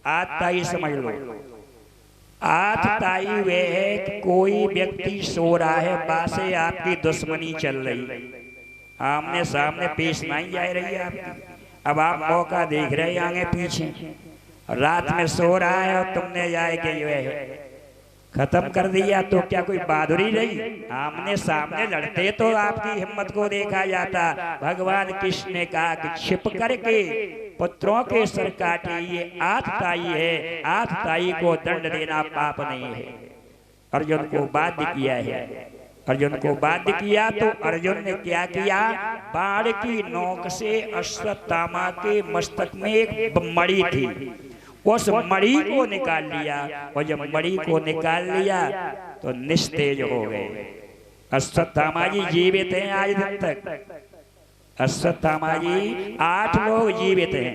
आतताई समझ लो। आतताई वे है कि कोई व्यक्ति सो रहा है, बासे आपकी दुश्मनी चल रही, आमने सामने पेश नहीं जा रही है आपकी। अब आप मौका देख रहे हैं आगे पीछे, रात में सो रहा है और तुमने जाके जो है खत्म कर दिया, तो क्या कोई बहादुरी रही? आमने सामने लड़ते तो आपकी हिम्मत को देखा जाता। भगवान कृष्ण ने कहा कि छिप करके पुत्रों के सर काटे, ये आतताई है, आतताई को दंड देना पाप नहीं है। अर्जुन को बाध्य किया है, अर्जुन को बाध्य किया तो अर्जुन ने क्या किया? बाण की नोक से अश्वत्थामा के मस्तक में एक मणि थी, उस मणि को निकाल लिया, और जब मणि को निकाल लिया तो निस्तेज हो गए। अश्वत्थामा जी जीवित हैं आज दिन तक। अश्वत्थामा जी 8 लोग जीवित हैं।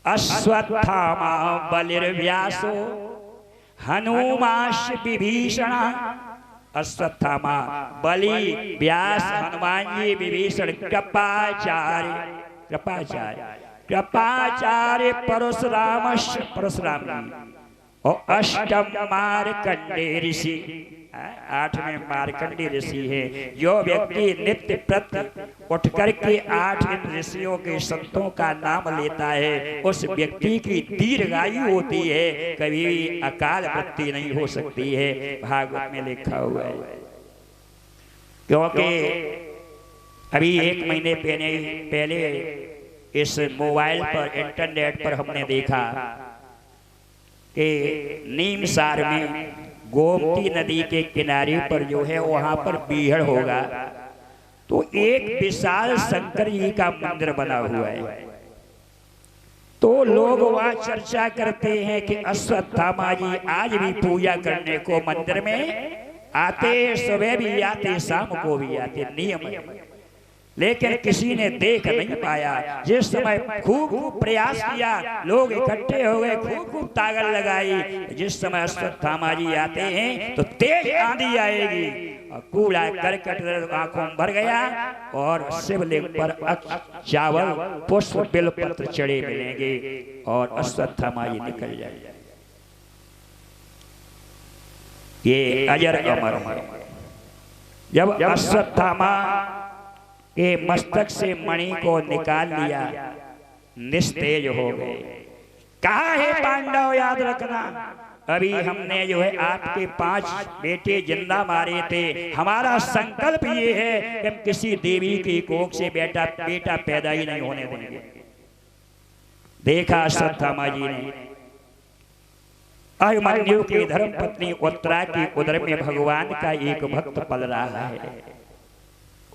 अश्वत्थामा बलिर्व्यासो हनुमाश विभीषण। अश्वत्थामा, बलि, व्यास, हनुमान जी, विभीषण, कृपाचार्य परशुराम और अष्टम मार्कंडेय ऋषि। 8वें मार्कंडेय ऋषि है। जो व्यक्ति नित्य प्रति उठ करके 8 इन ऋषियों के संतों का नाम लेता है, उस व्यक्ति की दीर्घायु होती है, कभी भी अकाल मृत्यु नहीं हो सकती है। भागवत में लिखा हुआ है। क्योंकि अभी 1 महीने पहले इस मोबाइल पर, इंटरनेट पर हमने देखा कि नीमसार में गोमती नदी के किनारे पर जो है वहां पर बीहड़ होगा, तो एक विशाल शंकर जी का मंदिर बना हुआ है। तो लोग वहां चर्चा करते हैं कि अश्वत्थामा जी आज भी पूजा करने को मंदिर में आते, सुबह भी आते, शाम को भी आते, नियम है। लेकिन किसी ने देख नहीं पाया। जिस समय खूब प्रयास किया, लोग इकट्ठे हो गए, खूब ताकत लगाई। जिस समय अश्वत्थामा जी आते हैं तो तेज आंधी आएगी और कूड़ा करकट आंखों में भर गया और शिवलिंग पर चावल, पुष्प, बेलपत्र चढ़े मिलेंगे और अश्वत्थामा जी निकल जाएंगे। ये अजर अमर। जब अश्वत्थामा के मस्तक से मणि को निकाल लिया, निस्तेज हो गए। कहा है पांडव, याद रखना, अभी हमने जो है आपके 5 बेटे जिंदा मारे थे। हमारा संकल्प ये है कि हम किसी देवी की कोख से बेटा पैदा ही नहीं होने देंगे। देखा अश्वत्थामा जी ने अभिमन्यु की धर्मपत्नी उत्तरा की उदर में भगवान का एक भक्त पल रहा है।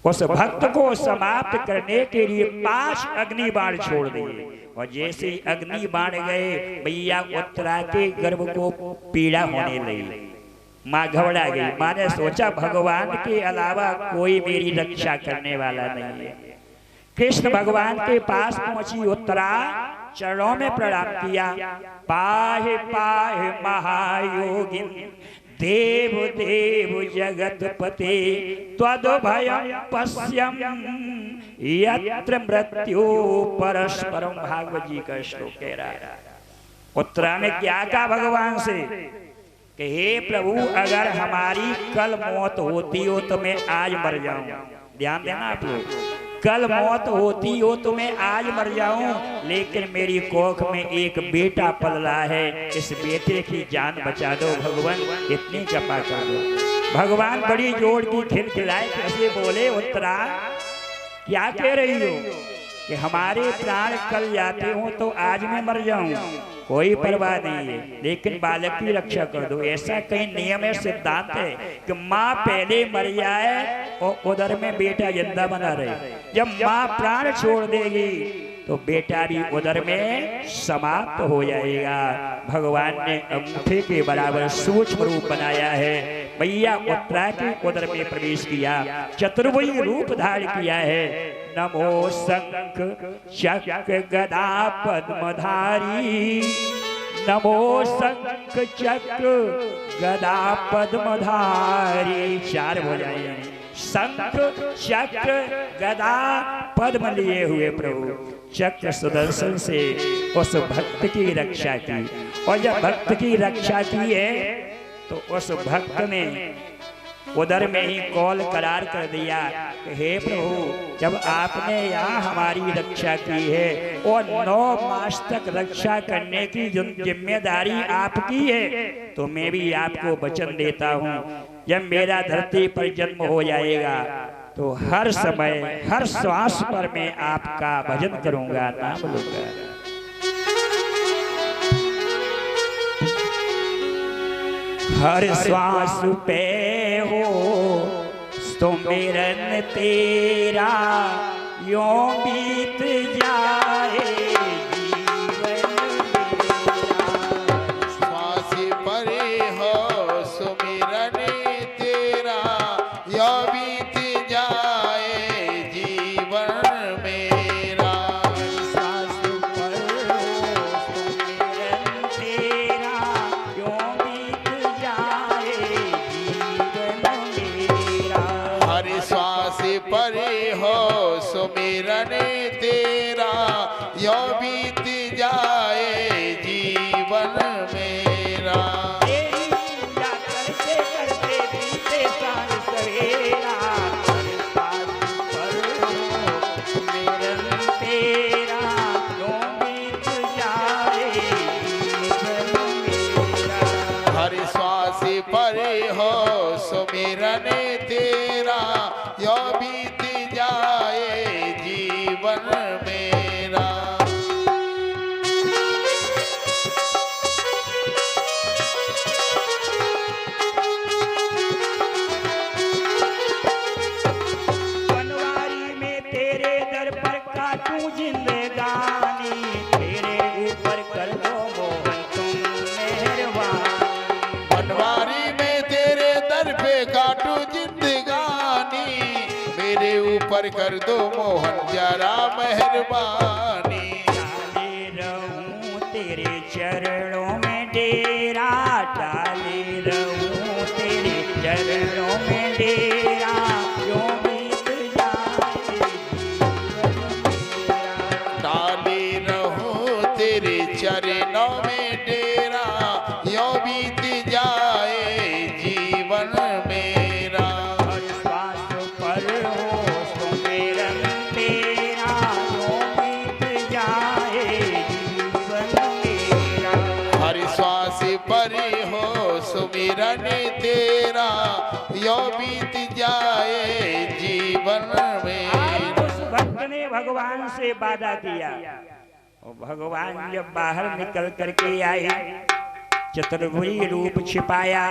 उस भक्त को समाप्त करने के लिए 5 अग्नि बाण छोड़ दिए और जैसे ही अग्नि बाण गए, भैया उत्तरा के गर्भ को पीड़ा होने लगी। माँ घबरा गई। माँ ने सोचा भगवान के अलावा कोई मेरी रक्षा करने वाला नहीं है। कृष्ण भगवान के पास पहुंची उत्तरा, चरणों में प्रणाम किया। पाहि पाहि महायोगिन देव देव जगतपते त्वद्भयं पश्यम यत्र मृत्यु परस्परम। भागवत जी का श्लोक कह रहा है। उत्तरा ने क्या कहा भगवान से कि हे प्रभु, अगर हमारी कल मौत होती हो तो मैं आज मर जाऊं। ध्यान देना आप लोग, कल मौत होती हो तो मैं आज मर जाऊं, लेकिन मेरी कोख में एक बेटा पल रहा है, इस बेटे की जान बचा दो भगवान, इतनी कृपा कर दो। भगवान बड़ी जोर की खिलखिलाए कैसे बोले, उत्तरा क्या कह रही हो कि हमारे प्राण कल जाते हो तो आज मैं मर जाऊं, कोई परवाह नहीं है, लेकिन बालक की रक्षा कर दो। ऐसा कहीं नियम है, सिद्धांत है कि माँ पहले मर जाए और उधर में बेटा जिंदा बना रहे। जब माँ प्राण छोड़ देगी तो बेटा भी उधर में समाप्त हो जाएगा। भगवान ने अंगूठे के बराबर सूक्ष्म रूप बनाया है। भैया उत्तरा के उदर में प्रवेश किया, चतुर्भुज रूप धारण किया है। नमो शंख चक्र गदा पद्मधारी, नमो शंख चक्र गदा पद्मधारी। 4 हो जाए। शंख चक्र गदा पद्म लिए हुए प्रभु चक्र सुदर्शन से उस भक्त की रक्षा की, और जब भक्त की रक्षा की है तो उस भक्त ने उधर में ही कॉल करार कर दिया कि हे प्रभु, जब आपने यहाँ हमारी रक्षा की है और 9 मास तक रक्षा करने की जिम्मेदारी आपकी है, तो मैं भी आपको वचन देता हूँ, जब मेरा धरती पर जन्म हो जाएगा तो हर समय हर श्वास पर मैं आपका भजन करूंगा, नाम लूंगा। हर श्वास पे हो सुमिरन तेरा, यों बीत जाए जीवन मेरा। श्वास पर हो सुमिरन तेरा, यों सुमिरन तेरा, यो बीत जाए जीवन मेरा। तेरी पूजा करते करते बीते साल सवेरा, हर साल पर सुमिरन तेरा, यो बीत जाए जीवन मेरा। हर श्वास पर हो सुमिरन तेरा, यो बीत जाए जीवन मेरा। बनवारी में तेरे दर पर काटूं जिंदगानी, तेरे ऊपर कर दो मोहन तुम मेहरबानी। बनवारी में तेरे दर पे काटू जिंदगानी, मेरे ऊपर कर दो मोहन जरा मेहरबानी। डाले रहूं तेरे चरणों में डेरा, डाले रहूं तेरे चरणों में डेरा, जो बीत जाए जीवन मेरा। डाले रहूं तेरे चरणों में डेरा, यो बीत जाए जीवन मेरा। हर श्वास पर हो सुमिरन तेरा, जो बीत जाए जीवन मेरा। हर श्वास पर हो सुमिरन तेरा, यो बीत जाए जीवन आज मेरा। उस भक्त ने भगवान से वादा किया, और भगवान जब बाहर निकल करके आए, चतुर्भुज रूप छिपाया।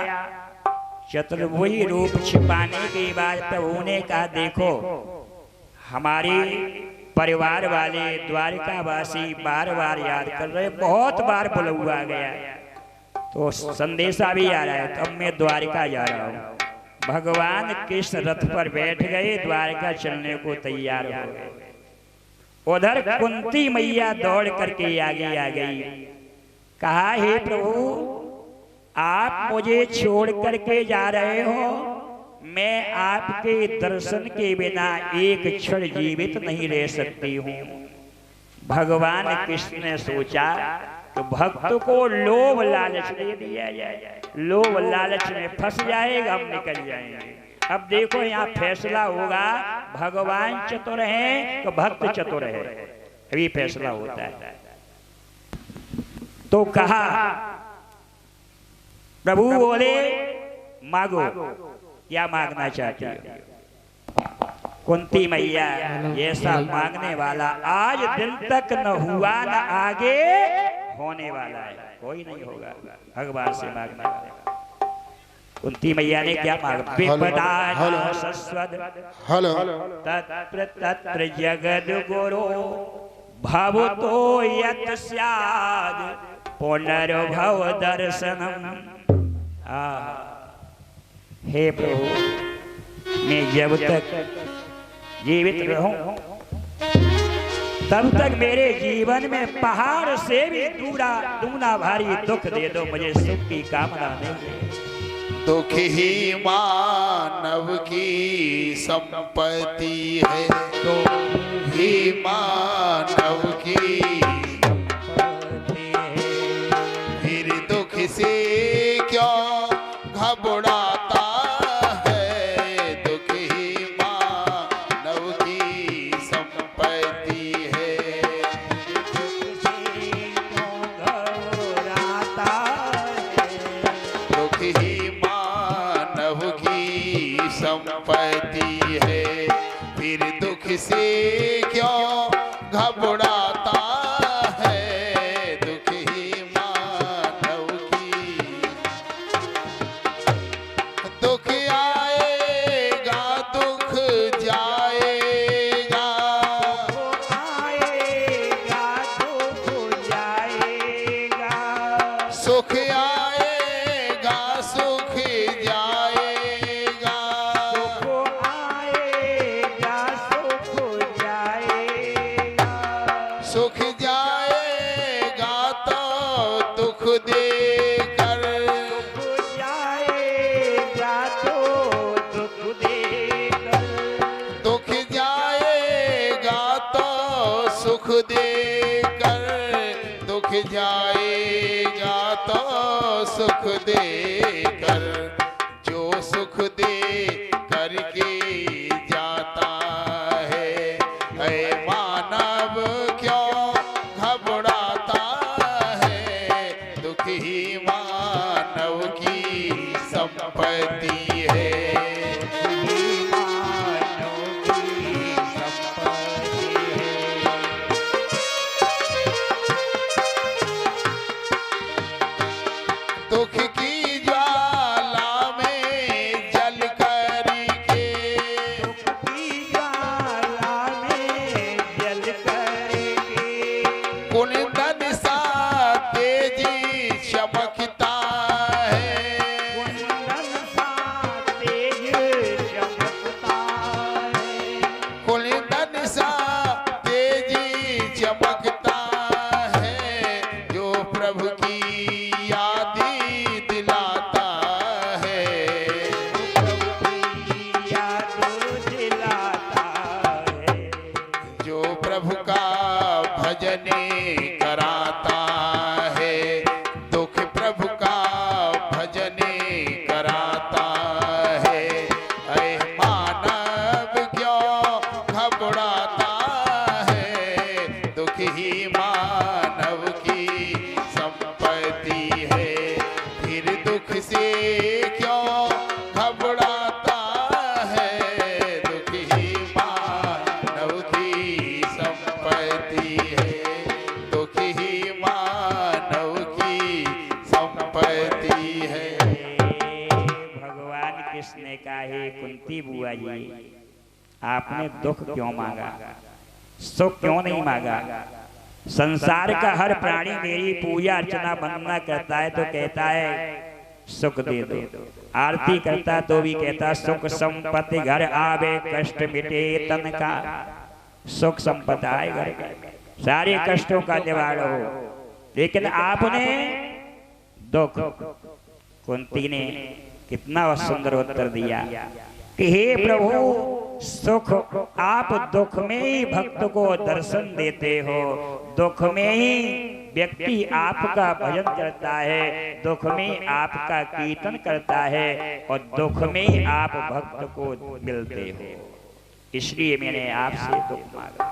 चतुर्भुज रूप छिपाने के बाद प्रभु ने कहा, देखो हमारे परिवार वाले द्वारिकावासी बार बार याद कर रहे, बहुत बार बुलवा गया, तो संदेशा भी आ रहा है, तो अब मैं द्वारिका जा रहा हूँ। भगवान कृष्ण रथ पर बैठ गए, द्वारका चलने को तैयार हो गए। उधर कुंती मैया दौड़ करके आगे आ गई, कहा, हे प्रभु आप मुझे छोड़ करके जा रहे हो, मैं आपके दर्शन के बिना एक क्षण जीवित नहीं रह सकती हूँ। भगवान कृष्ण ने सोचा कि भक्त को लोभ लालच दे दिया जाए, लोभ लालच में फंस जाएगा, हम निकल जाएंगे। अब देखो यहाँ फैसला होगा, भगवान चतुर हैं तो भक्त चतुर है, अभी फैसला होता है। तो कहा, प्रभु बोले मांगो, क्या मांगना चाहती हो? कुंती मैया, ऐसा मांगने वाला आज दिन तक न हुआ न आगे होने वाला है, कोई नहीं होगा, भगवान से मांगने वाला। कुंती मैया ने क्या मांगा? विपदा सस्वद तत्र तत्र जगद गुरु, भवतो यत् स्याद् पुनर्भव दर्शनम। हे प्रभु, मैं जब तक जीवित रहूं तब तक मेरे जीवन में पहाड़ से भी दूना भारी दुख दे दो, मुझे सुख की कामना नहीं। दुख ही मानव की संपत्ति है, दुख ही मानव की संपत्ति है, फिर दुख से क्यों घबराता है, दुख ही मानव की संपत्ति है, दुख से क्यों घबराता है, दुख ही मानव की संपत्ति है, फिर दुख से क्यों घबराता है, दुख ही मानव की। दुख आएगा दुख जाएगा, आएगा दुख जाएगा, सुख आएगा सुख जाएगा, सुख आएगा सुख जाएगा, सुख जाएगा तो दुख देकर, सुख जाएगा तो दुख देकर, दुख जाएगा सुख दे कर दुख जाएगा तो सुख दे कर, जो सुख दे करके जाता है। ऐ मानव क्यों घबराता है, दुख ही मानव की संपत्ति है। दुख की ज्वाला में जल करके, दुख की ज्वाला में जल करके, कुंदन सा तेजी चमकता है। कुंदन सा तेज चमकता है, कुंदन सा तेजी चमकता है, जो प्रभु की याद दिलाता है। याद दिलाता है, जो प्रभु का भजन कराता है, दुख प्रभु का भजन कराता है। ऐ मानव क्यों घबराता है, दुख ही मानव की संपत्ति है। फिर दुख से क्यों घबराता है, दुख ही मानव की संपत्ति है। दुख ही मानव की संपत्ति है। भगवान कृष्ण ने कहा, हे कुंती बुआ जी, आपने दुख क्यों मांगा, सुख क्यों नहीं मांगा? संसार का हर प्राणी मेरी पूजा अर्चना वंदना करता है तो कहता है सुख दे दो, आरती करता तो भी कहता सुख संपत्ति घर आवे, कष्ट मिटे तन का। सुख संपत्ति आए घर का, सारे कष्टों का निवारण हो। लेकिन आपने दुख, कुंती ने कितना सुंदर उत्तर दिया कि हे प्रभु, सुख आप दुख में ही भक्त को दर्शन देते हो, दुख में ही व्यक्ति आपका भजन करता है, दुख में आपका कीर्तन करता है और दुख में ही आप भक्त को मिलते हो। इसलिए मैंने आपसे दुख मांगा।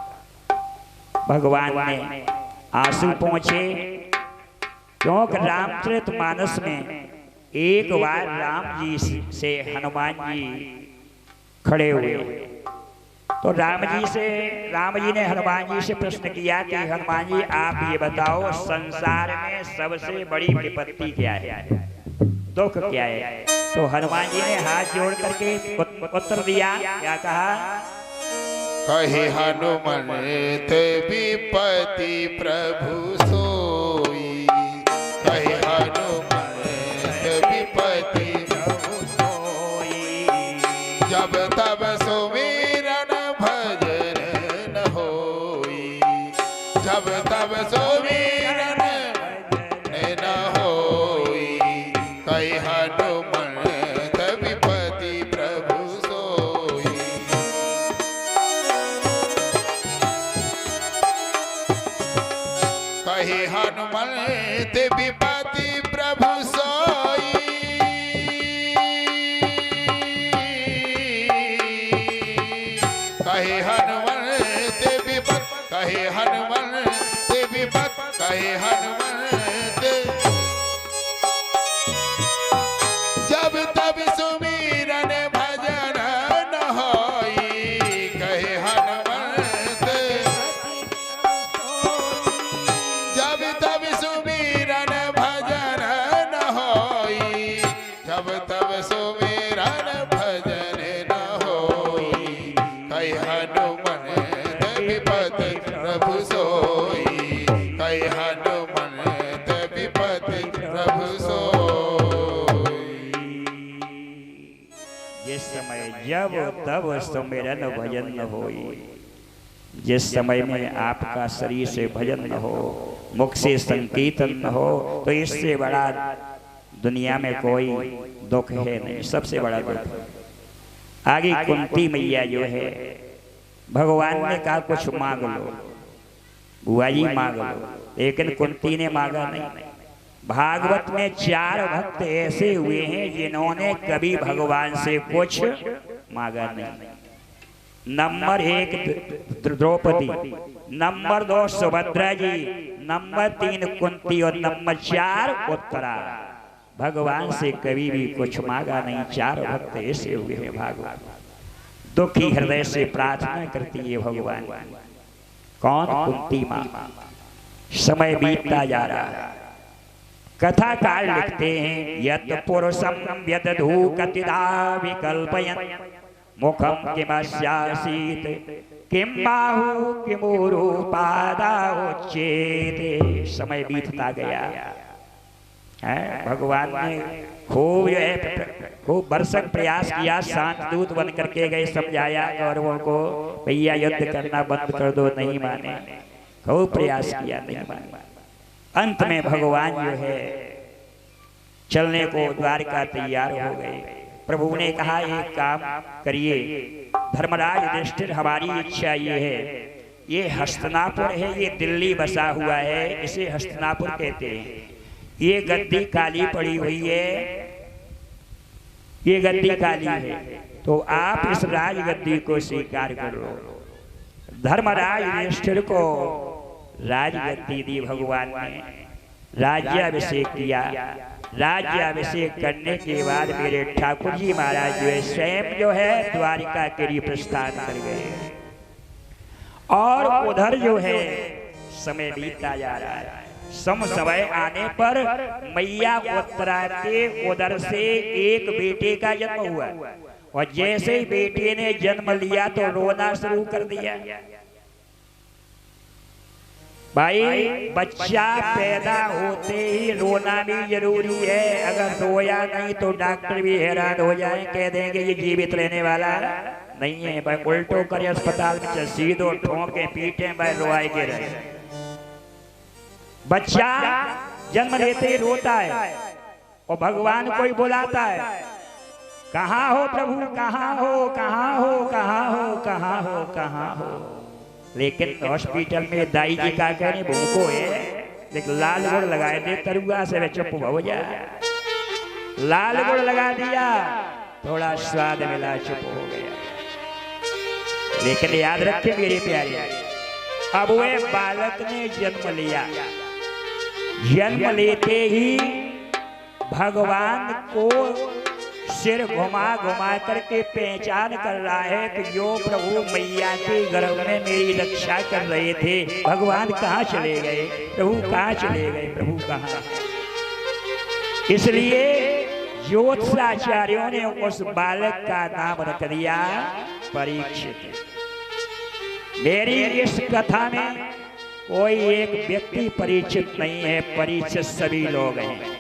भगवान ने आंसू पहुंचे, क्योंकि रामचरितमानस में एक बार राम जी से हनुमान जी खड़े हुए तो राम जी ने हनुमान जी से प्रश्न किया कि हनुमान जी आप ये बताओ, संसार में सबसे बड़ी विपत्ति क्या है, दुख क्या है? तो हनुमान जी ने हाथ जोड़ करके उत्तर दिया, क्या कहा? कहे हनुमंत विपति प्रभु सोई, कहे हनुमंत विपति प्रभु सोई, जब तब सुमिरन भजन न होई, जब तब सुमिरन न होई, कहे हनुमंत विपति प्रभु सोई। कहे हनुमंत विपति प्रभु सोई, कहे हनुमंत विपत, कहे हनुमंत विपत, कहे हनुमंत, जब तब सुमिरन भजन न होई, कहे हनुमंत, जब तब सुमिरन भजन न होई, जब तब सुमिरन भजन न होई, कहे हनुमंत विपति प्रभु सोई, कहे हनुमंत विपति प्रभु सोई। जिस समय जब तब सुमिरन भजन न होई, जिस समय में आपका शरीर से भजन न हो, मुख से संकीर्तन न हो, तो इससे बड़ा दुनिया में कोई दुख है नहीं, सबसे बड़ा दुख। आगे कुंती मैया जो है, भगवान ने कहा कुछ मांग लो, बुआ जी मांग लो, लेकिन कुंती ने मांगा नहीं। भागवत में 4 भक्त ऐसे हुए हैं जिन्होंने कभी भगवान से कुछ मांगा नहीं। Number 1 Draupadi, number 2 Subhadra ji, number 3 Kunti और नंबर 4 उत्तरा। भगवान से कभी भी कुछ मांगा नहीं। 4 भक्त ऐसे हुए हैं भागवत, दुखी हृदय से प्रार्थना करती है भगवान। कौन? कुंती मां। समय बीतता जा रहा है। कथाकार लिखते हैं यत् पुरुषम यदधू कतिदा विकल्पयन् मुखम किमस्यासीत किम बाहु किमूरु पादा उच्चेते। समय बीतता गया है। भगवान ने खूब बरसक प्रयास किया, शांत दूत बन करके गए, समझाया कौरवों को भैया युद्ध करना बंद कर दो, नहीं माने। खूब प्रयास किया, नहीं माने। अंत में भगवान जो है चलने को द्वारका तैयार हो गए। प्रभु ने कहा एक काम करिए धर्मराज युधिष्ठिर, हमारी इच्छा ये है, ये हस्तिनापुर है, ये दिल्ली बसा हुआ है, इसे हस्तिनापुर कहते हैं। ये गद्दी काली पड़ी हुई है, ये गद्दी काली है, तो आप इस राज गद्दी को स्वीकार कर लो। धर्मराज युधिष्ठिर को राजगद्दी दी भगवान ने, राज्याभिषेक किया। राज्याभिषेक करने के बाद मेरे ठाकुर जी महाराज जो है स्वयं जो है द्वारिका के लिए प्रस्थान कर गए। और उधर जो है समय बीतता जा रहा है। समय आने पर मैया उत्तरा के उदर से एक बेटे का जन्म हुआ, और जैसे ही बेटे ने जन्म लिया तो रोना शुरू कर दिया। भाई बच्चा पैदा होते ही रोना भी जरूरी है। अगर रोया नहीं तो डॉक्टर भी हैरान हो जाए, कह देंगे ये जीवित रहने वाला नहीं है। भाई उल्टो करे अस्पताल में सीधो ठोके पीटे, भाई रोआए के रहे। बच्चा जन्म लेते ही रोता है और भगवान को ही बुलाता है, कहाँ हो प्रभु, कहाँ हो, कहाँ हो, कहाँ हो, कहाँ हो, कहाँ हो। लेकिन हॉस्पिटल में दाई जी का कहने भूखो है, लेकिन लाल गुड़ लगाए दे तरुआ से वे चुप हो जाए। लाल गुड़ लगा दिया, थोड़ा स्वाद मिला, चुप हो गया। लेकिन याद रखे मेरे प्यारे, अब वे बालक ने जन्म लिया। जन्म लेते ही भगवान को सिर घुमा घुमा करके पहचान कर रहा है कि जो प्रभु मैया के गर्भ में मेरी रक्षा कर रहे थे, भगवान कहाँ चले गए, प्रभु कहाँ चले गए, प्रभु कहाँ। इसलिए ज्योतिषाचार्यों ने उस बालक का नाम रख दिया परीक्षित। मेरी इस कथा में कोई एक व्यक्ति परीक्षित नहीं है, परीक्षित सभी लोग हैं।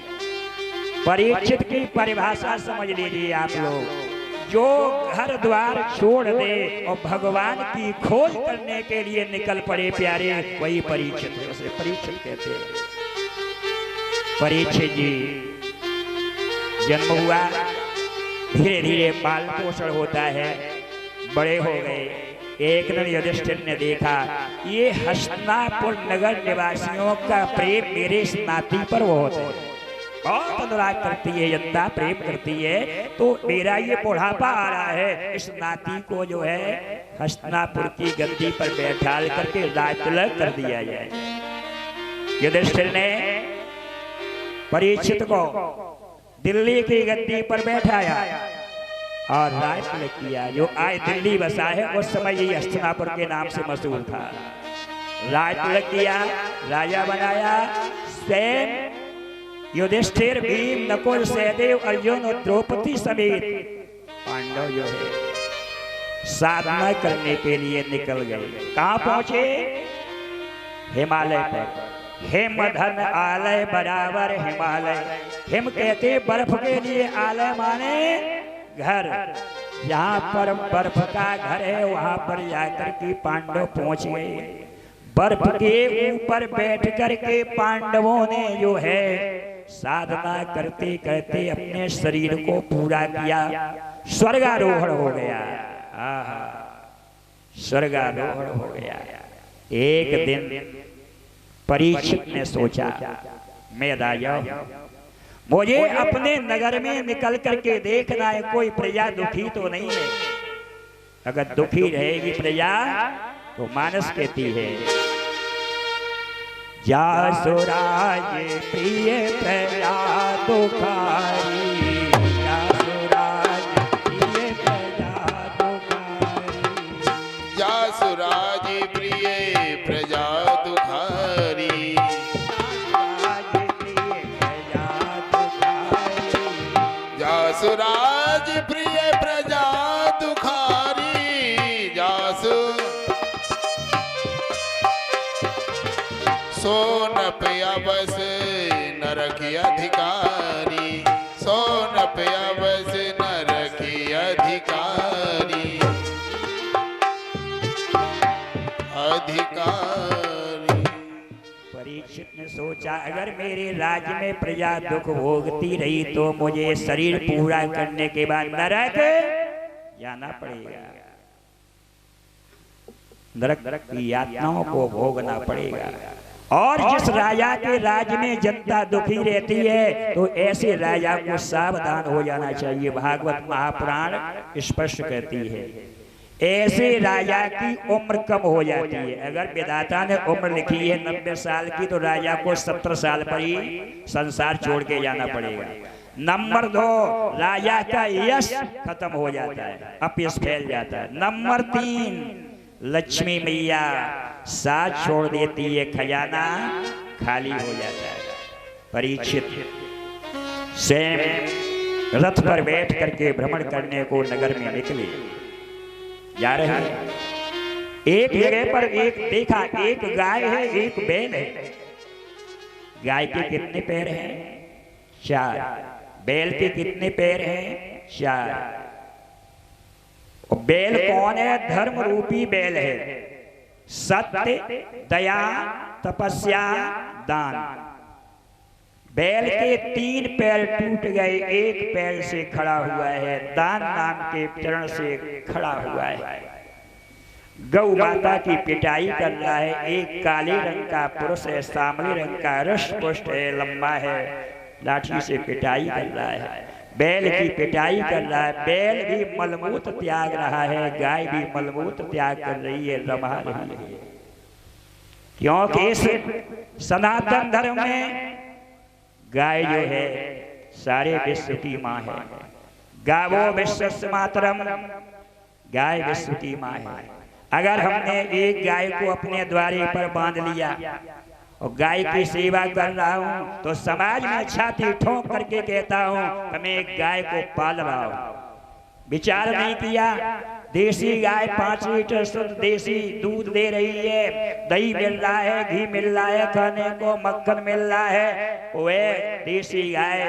परीक्षित की परिभाषा समझ लीजिए आप लोग, जो घर द्वार छोड़ दे और भगवान की खोज करने के लिए निकल पड़े प्यारे, वही परीक्षित है, उसे परीक्षित कहते हैं। परीक्षित जी जन्म हुआ, धीरे धीरे पालन पोषण होता है, बड़े हो गए। एक दिन युधिष्ठिर ने देखा ये हस्तिनापुर नगर निवासियों का प्रेम मेरे इस नाती पर वो होता है, बहुत अनुराग करती है जनता, प्रेम करती है, तो मेरा ये बुढ़ापा आ रहा है, इस नाती को जो है हस्तिनापुर की गद्दी पर बैठाल करके राज तिलक कर दिया जाए। युधिष्ठिर ने परीक्षित को दिल्ली की गद्दी पर बैठाया और राज तिलक किया। जो आज दिल्ली बसा है उस समय ये हस्तिनापुर के नाम से मशहूर था। राज तिलक किया, राजा बनाया। स्वयं युधिष्ठिर, भीम, नकुल, सहदेव, अर्जुन और द्रौपदी समेत पांडव जो है साधना करने के लिए निकल गए। कहाँ पहुंचे? हिमालय पर। हिम धन आलय बराबर हिमालय। हिम कहते बर्फ के लिए, आलय माने घर। जहाँ पर बर्फ का घर है वहां पर जाकर के पांडव पहुंच गए। बर्फ के ऊपर बैठ कर के पांडवों ने जो है साधना करते करते अपने शरीर को पूरा किया, स्वर्गारोहण हो गया। स्वर्गारोहण हो गया। एक दिन परीक्षित ने सोचा, मैं राजा मुझे अपने नगर में निकल करके देखना है कोई प्रजा दुखी तो नहीं है। अगर दुखी रहेगी प्रजा तो मानस कहती है, जासुराज प्रिय प्रजा दुखारी, जासुराज प्रिय प्रजा दुखारी, जासुराज प्रिय प्रजा दुखारी, जासुराज प्रिय प्रजा दुखारी, जासु सोनप अवस नरक अधिकारी, सोनप अवस नरक अधिकारी, अधिकारी। परीक्षित ने सोचा, अगर मेरे राज्य में प्रजा दुख भोगती रही तो मुझे शरीर पूरा करने के बाद नरक जाना पड़ेगा, नरक की यातनाओं को भोगना पड़ेगा। और जिस राजा के राज्य में जनता दुखी रहती है तो ऐसे राजा को सावधान हो जाना चाहिए। भागवत महापुराण स्पष्ट कहती है, ऐसे राजा की उम्र कम हो जाती है। अगर विधाता ने उम्र लिखी है 90 साल की तो राजा को 70 साल पर ही संसार छोड़ के जाना पड़ेगा। नंबर 2, राजा का यश खत्म हो जाता है, अपयश फैल जाता है। नंबर 3, लक्ष्मी मैया साथ छोड़ देती है, खजाना खाली हो जाता है। परीक्षित स्वयं रथ पर बैठ करके भ्रमण करने को नगर में निकले, जा रहे हैं। एक जगह पर एक देखा, एक गाय है एक बैल है। गाय के कितने पैर हैं? 4। बैल के कितने पैर हैं? 4। और बैल कौन है? धर्म रूपी बैल है। सत्य, दया, तपस्या, दान। बैल के 3 पैर टूट गए, एक पैर से खड़ा हुआ है, दान नाम के चरण से खड़ा हुआ है। गौ माता की पिटाई कर रहा है। एक काले रंग का पुरुष है, सामने रंग का, रष्ट पुष्ट है, लंबा है, लाठी से पिटाई कर रहा है। बैल की पिटाई कर रहा है। बैल भी मलमूत्र त्याग रहा है, गाय भी मलमूत्र त्याग कर रही है, रमा रही है। क्योंकि इस सनातन धर्म में गाय जो है सारे विश्व की माँ है। गावो विश्वस्य मातरम, गाय विश्व की माँ है। अगर हमने एक गाय को अपने द्वारे पर बांध लिया और गाय की सेवा कर रहा हूं तो समाज में छाती ठोक करके कहता हूं कि मैं एक गाय को पाल रहा हूं। विचार नहीं किया, देसी गाय 5 लीटर शुद्ध देसी दूध दे रही है, दही मिल रहा है, घी मिल रहा है, खाने को मक्खन मिल रहा है। वह देसी गाय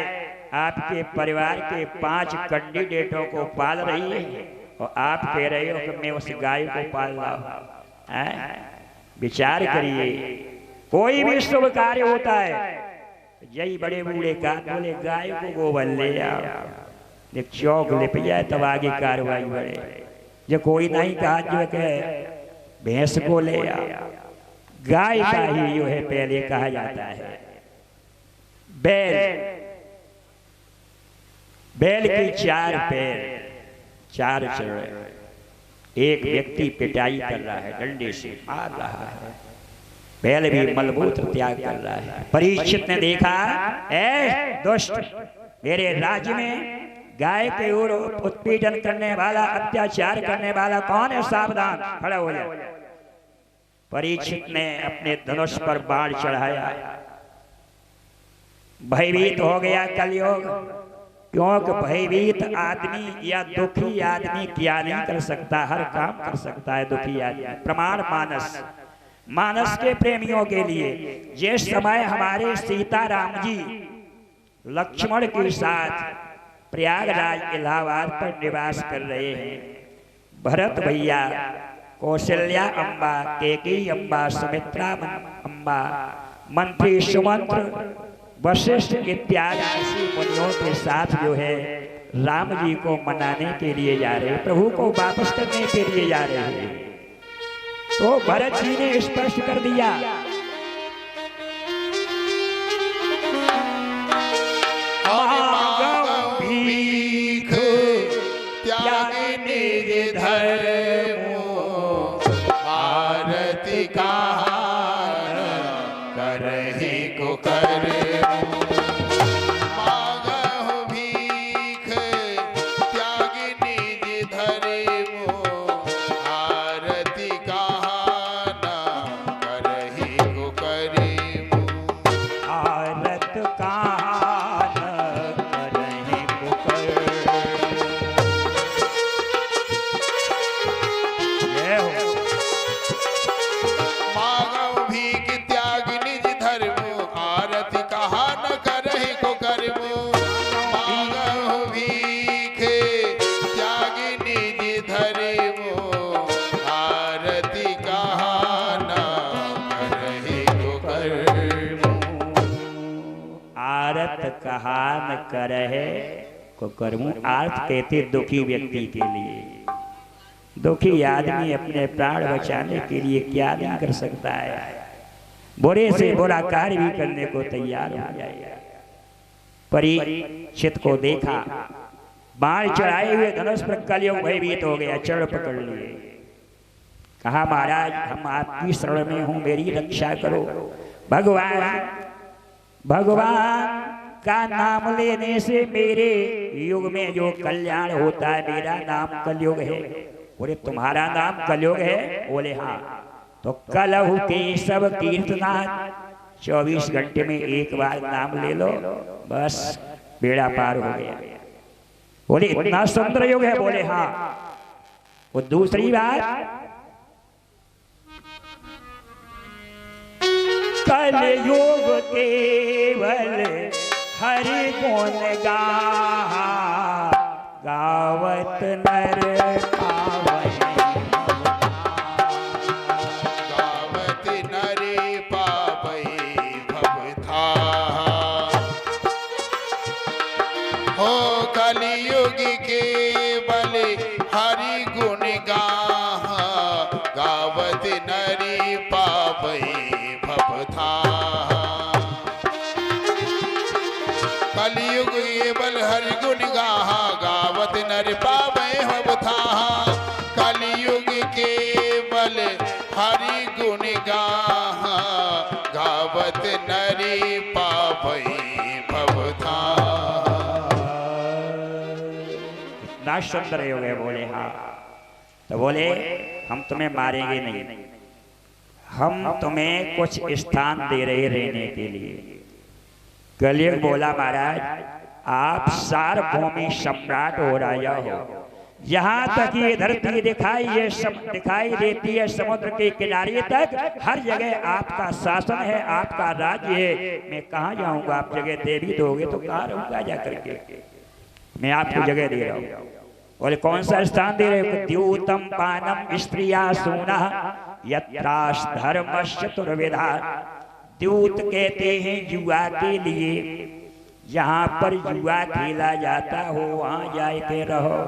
आपके परिवार के 5 कैंडिडेटों को पाल रही है और आप कह रहे हो कि मैं उस गाय को पाल रहा हूं। विचार करिए, कोई भी शुभ कार्य होता है, यही बड़े बूढ़े का बोले गाय को गोबर ले आओ, एक चौक लिप जाए तब आगे कार्रवाई बढ़े। जो कोई नहीं कहा जो के भैंस को ले आओ, गाय का ही जो है पहले कहा जाता है। बैल की 4 पैर, 4 चरण। एक व्यक्ति पिटाई कर रहा है, डंडे से मार रहा है, बैल भी मलमूत्र त्याग कर रहा है। परीक्षित ने देखा, ऐ दुष्ट, मेरे राज्य में गाय के ऊपर उत्पीड़न करने वाला, अत्याचार करने वाला कौन है? सावधान, खड़ा हो जाए। परीक्षित ने अपने धनुष पर बाण चढ़ाया। भयभीत हो गया कलयुग, क्योंकि भयभीत आदमी या दुखी आदमी क्या नहीं कर सकता? हर काम कर सकता है दुखी आदमी। प्रमाण मानस, मानस के प्रेमियों के लिए जिस समय हमारे सीताराम जी लक्ष्मण के साथ प्रयागराज इलाहाबाद पर निवास कर रहे हैं, भरत भैया, कौशल्या अम्बा, कैकेयी अम्बा, सुमित्रा अम्बा, मंत्री सुमंत्र, वशिष्ठ इत्यादि ऋषि मुनियों के साथ जो है राम जी को मनाने के लिए जा रहे, प्रभु को वापस करने के लिए जा रहे हैं। तो भरत जी ने स्पष्ट कर दिया कहान करहि को कर मांगहु भीख त्यागी निज धर्मो आरती कहान करहि को करेमु आरत कान करहि पुकर। ये हो मांगहु भीख त्याग निज धर्म आरती कहान करहि को करमु मांगहु भीख त्याग निज धर्म आरती कहान करहि को करमु आरत कहान करहे को करमु। आर्त कहते दुखी व्यक्ति के लिए। दुखी आदमी अपने प्राण बचाने के लिए क्या नहीं कर सकता है, बुरे से बुरा कार्य भी करने को तैयार हो जाएगा। परीक्षित को देखा, बाण चढ़ाए हुए धनुष पर कलयुग भयभीत हो गया, चरण पकड़ लिए। कहा महाराज हम आपकी शरण में हूं, मेरी रक्षा करो। भगवान का नाम लेने से मेरे युग में जो कल्याण होता है, मेरा नाम कलयुग है। बोले तुम्हारा नाम कलयुग है? बोले हाँ। तो कलहु केशव कीर्तनाथ, 24 घंटे में एक बार नाम ले लो, बस बेड़ा पार हो गया। बोले इतना सुंदर युग है? बोले हाँ। वो दूसरी बात, कलयुग केवल हरि गुण गावत नर पावै। गावत नरे पावै भवथा हो कलियुग के बल हरि गुण गावत नरे पावै भवथा कलियुग के बल हरि गुण गावत नर पावै भवथा कलियुग के बल हरि गुण गावत नरी पावै भवथा। इतना सुंदर योग है? बोले हाँ। तो बोले हम तुम्हें मारेंगे नहीं, हम तुम्हें कुछ स्थान दे रहे रहने के लिए। कलयुग बोला महाराज आप सार्वभौमी सम्राट हो, राजा हो, यहाँ तक ये धरती दिखाई देती है, समुद्र के किनारे तक हर जगह आपका शासन है, आपका राज्य है। मैं कहाँ जाऊंगा? आप जगह दे भी दोगे तो कहाँ रहूंगा जा करके? मैं आपको जगह दे रहा हूँ। बोले कौन सा स्थान दे रहे हो? द्यूतम पानम स्त्रिया सोना यत्रास धर्मस्य चतुर्विधा। द्यूत कहते हैं जुआ के लिए, जहाँ पर जुआ खेला जाता हो वहाँ जाए के रहो।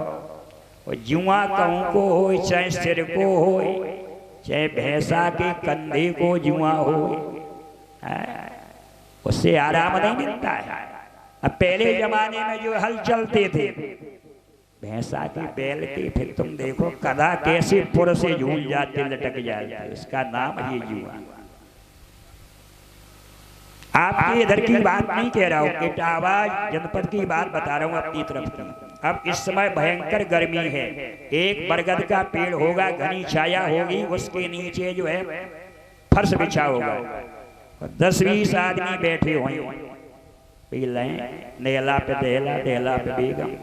और जुआ कहूँ को हो, चाहे सिर को हो, चाहे भैंसा के कंधे को जुआ हो, उससे आराम नहीं मिलता है। अब पहले जमाने में जो हल चलते थे भैंसा के बैल के, फिर तुम देखो कदा कैसे पुर से झूल जाते, लटक जाते, इसका नाम ही जुआ। आपके इधर की बात नहीं कह रहा हूँ, इटावा जनपद की बात बता रहा हूँ अपनी तरफ की। अब इस समय भयंकर गर्मी है, एक बरगद का पेड़ होगा, घनी छाया होगी, उसके नीचे जो है फर्श बिछा होगा, 10-20 आदमी बैठे होंगे, पी लें नेला पे देला, देला पे बेगम।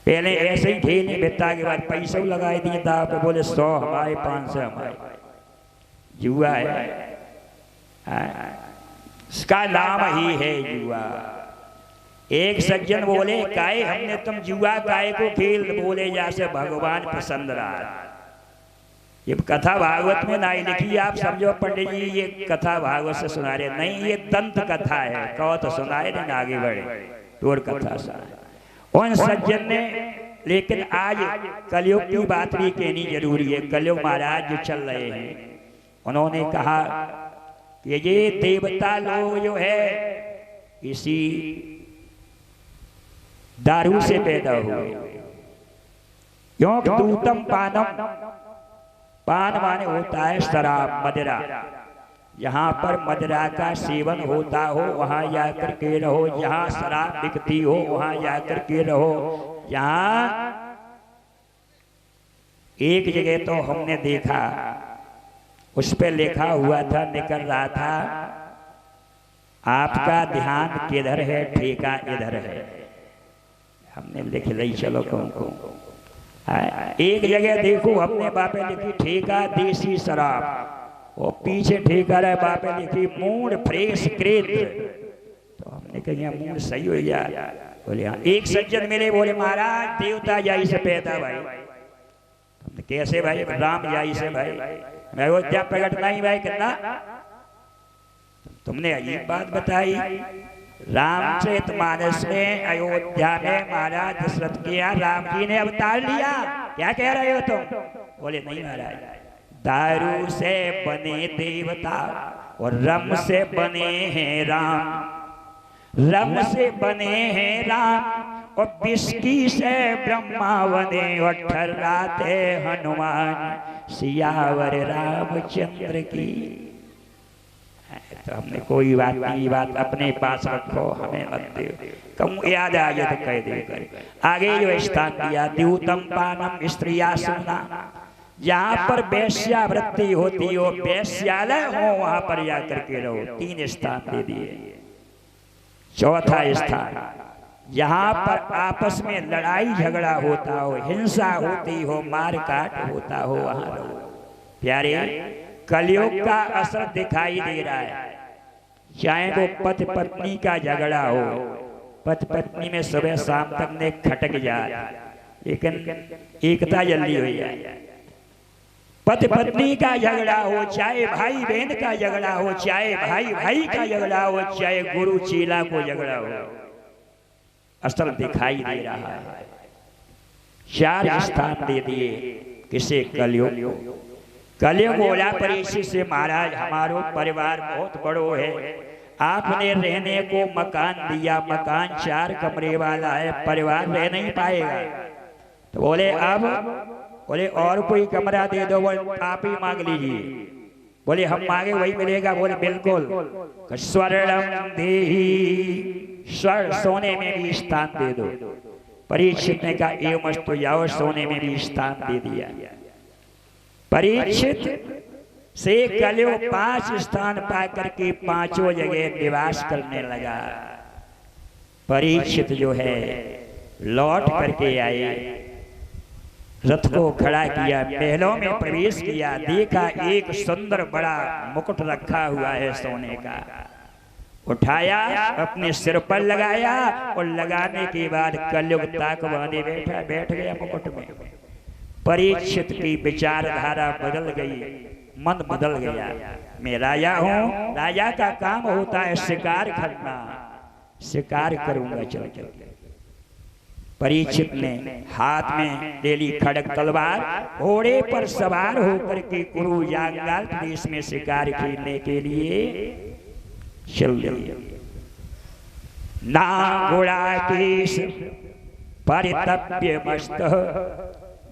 पहले ऐसे ही खेलने बिता के बाद पैसा लगाए दिए दाव पे, बोले 100 हमारे 500 हमारे। जुआ है, इसका नाम ही है जुआ। एक सज्जन बोले काहे हमने तुम जुआ काहे को खेल? बोले जैसे भगवान पसंद रहा। ये कथा भागवत में नहीं लिखी, आप समझो पंडित जी ये कथा भागवत से सुना रहे, नहीं ये दंत कथा है। कहो तो सुनाए दिन आगे बढ़े, टोर कथा सुनाए उन सज्जन ने। लेकिन आज कलयुग की बात भी कहनी जरूरी है। कलयुग महाराज जो चल रहे हैं, उन्होंने कहा कि ये देवता लोग जो है इसी दारू से पैदा हुए। क्यों? दूतम पानम, पान माने होता है शराब, मदिरा। यहाँ पर मदिरा का सेवन होता हो वहां जाकर के रहो, जहाँ शराब बिकती हो वहां जाकर के रहो। यहाँ एक जगह तो हमने देखा, उस पे लिखा हुआ था, निकल रहा था, आपका ध्यान किधर है, ठेका इधर है। हमने लिख ली, चलो को एक जगह देखो हमने बापे लिखी ठेका देसी शराब, और पीछे ठेका रहे बापे लिखी मूड फ्रेश क्रेत। तो हमने कहा मूड सही हो गया। बोले हाँ। एक सज्जन मिले, बोले महाराज देवता जाई से पैदा भाई। हमने कैसे भाई? राम जाई से भाई। मैं वो क्या प्रकट नहीं भाई कितना? तुमने अजीब बात बताई। रामचरितमानस में अयोध्या में महाराज दशरथ के यहाँ राम जी ने अवतार लिया। क्या कह रहे हो तुम? बोले नहीं महाराज, दारू से बने देवता और रम से बने हैं राम, रम से बने हैं राम और बिस्की से ब्रह्मा बने और ठर्राते हनुमान सियावर रामचंद्र की। तो हमने कोई बात नहीं, बात अपने पास रखो, हमें मत दो, कम याद आ जाए तो कह देकर। आगे जो स्थान दिया, द्यूतम पानम स्त्रिया सुना, जहाँ पर वेश्यावृत्ति होती हो, वेश्यालय हो, वहां पर जाकर के रहो। 3 स्थान दे दिए। चौथा स्थान, जहाँ पर आपस में लड़ाई झगड़ा होता हो, हिंसा होती हो, मार काट होता हो, वहां रहो। प्यारे, कलयुग का असर दिखाई दे रहा है। चाहे वो पति पत्नी का झगड़ा हो, पति पत्नी में सुबह शाम तक ने खटक जाए, लेकिन एकता जल्दी हो जाए। पति पत्नी का झगड़ा हो, चाहे भाई बहन का झगड़ा हो, चाहे भाई भाई का झगड़ा हो, चाहे गुरु चेला को झगड़ा हो, असर दिखाई दे रहा है। 4 स्थान दे दिए किसे? कलयुग। कलयुग बोला परीक्षित से महाराज हमारो परिवार बहुत बड़ो है, आपने रहने को मकान दिया, मकान 4 कमरे वाला है, परिवार रह नहीं पाएगा। तो बोले अब, बोले और कोई कमरा दे दो, बोले आप ही मांग लीजिए। बोले हम मांगे वही मिलेगा। बोले बिल्कुल। स्वर्णम देहि, स्वर्ण सोने में भी स्थान दे दो। परीक्षित ने कहा एवमस्तु, जाओ, सोने में भी स्थान दे दिया। परीक्षित से कलयुग 5 स्थान पाकर के 5 जगह निवास करने लगा। परीक्षित जो है लौट करके आए, रथ को खड़ा किया, महलों में प्रवेश किया, देखा एक सुंदर बड़ा मुकुट रखा हुआ है सोने का, उठाया, अपने सिर पर लगाया, और लगाने के बाद कलयुग ताक बांधे बैठ गया मुकुट में। परीक्षित की विचारधारा बदल गई, मन बदल गया। मैं राजा हूं, राजा का काम होता है शिकार करना, शिकार करूंगा चल चल। परीक्षित ने हाथ में ले ली खड़ग तलवार, घोड़े पर सवार होकर के कुरु जांगाल प्रदेश में शिकार खेलने के लिए चल दिए। ना घोड़ा केश परितप्य मस्त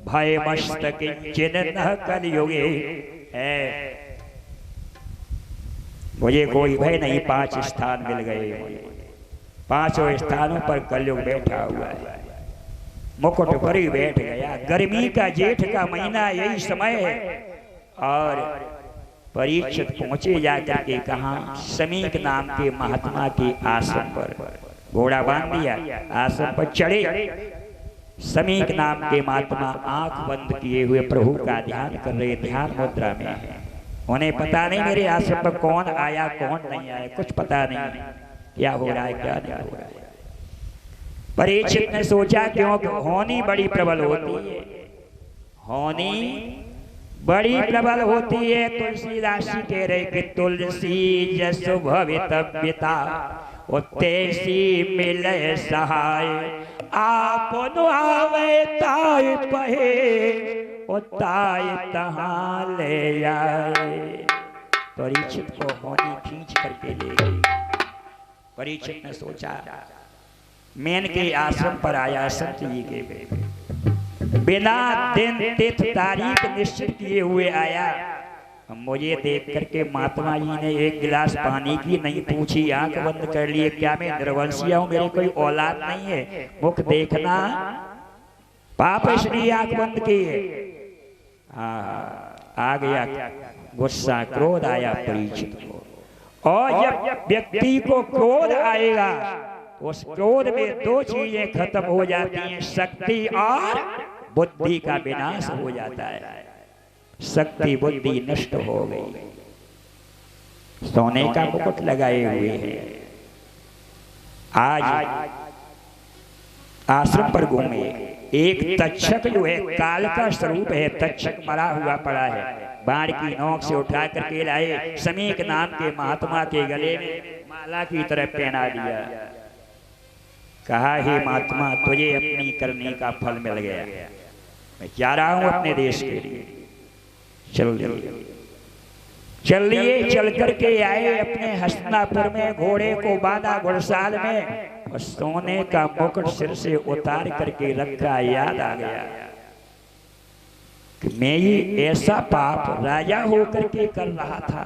भय मस्त किंचन न कलयुगे है। मुझे कोई भय नहीं, 5 स्थान मिल गए। 5 स्थानों पर कलयुग बैठा हुआ है, मुकुट पर ही बैठ गया। गर्मी का जेठ का महीना यही समय है। और परीक्षित पहुंचे जाकर के कहा, समीक नाम के महात्मा के आश्रम पर घोड़ा बांध दिया, आश्रम पर चढ़े। समीक नाम के महात्मा आंख बंद किए हुए प्रभु का ध्यान कर रहे, ध्यान मुद्रा में है। उन्हें पता नहीं मेरे आश्रम पर कौन आया कौन नहीं आया, कुछ पता नहीं क्या हो रहा है क्या नहीं हो रहा है। परीक्षित ने सोचा क्योंकि होनी बड़ी प्रबल होती है, होनी बड़ी प्रबल होती है। तुलसी राशि कह रहे कि तुलसी जसु भवितव्यता तेसी मिले सहाय, आपन आवे ताय पहे ताय तहां ले आए। परीक्षित को होनी खींच करके ले गई। परीक्षित ने सोचा मेन के आश्रम पर आया, संत जी के बिना दिन तिथि तारीख निश्चित किए हुए आया। मुझे देख करके महात्मा जी ने एक गिलास पानी की नहीं पूछी, आंख बंद कर लिए। क्या मैं निर्वंशिया हूं, मेरी कोई औलाद नहीं है? मुख देखना पाप, इसलिए आंख बंद की है। आ गया गुस्सा, क्रोध आया परीक्षित को। और जब व्यक्ति को क्रोध आएगा, उस क्रोध में दो चीजें खत्म हो जाती हैं, शक्ति और बुद्धि का विनाश हो जाता है। शक्ति बुद्धि नष्ट हो गई। सोने का मुकुट लगाए हुए हैं, आज आश्रम पर घूमे। एक तक्षक जो है काल का स्वरूप है, तक्षक मरा हुआ पड़ा है, बाण की नोक से उठा करके लाए, समीक नाम के महात्मा के गले में माला की तरह पहना दिया। कहा, हे महात्मा, तुझे अपनी करने का फल मिल गया, मैं जा रहा हूं अपने देश के लिए। चलिए चल करके आए अपने हस्तिनापुर में, घोड़े को बांधा घुड़साल में और सोने का मुकुट सिर से उतार करके रखा। याद आ गया कि मैं ये ऐसा पाप राजा होकर के कर रहा था।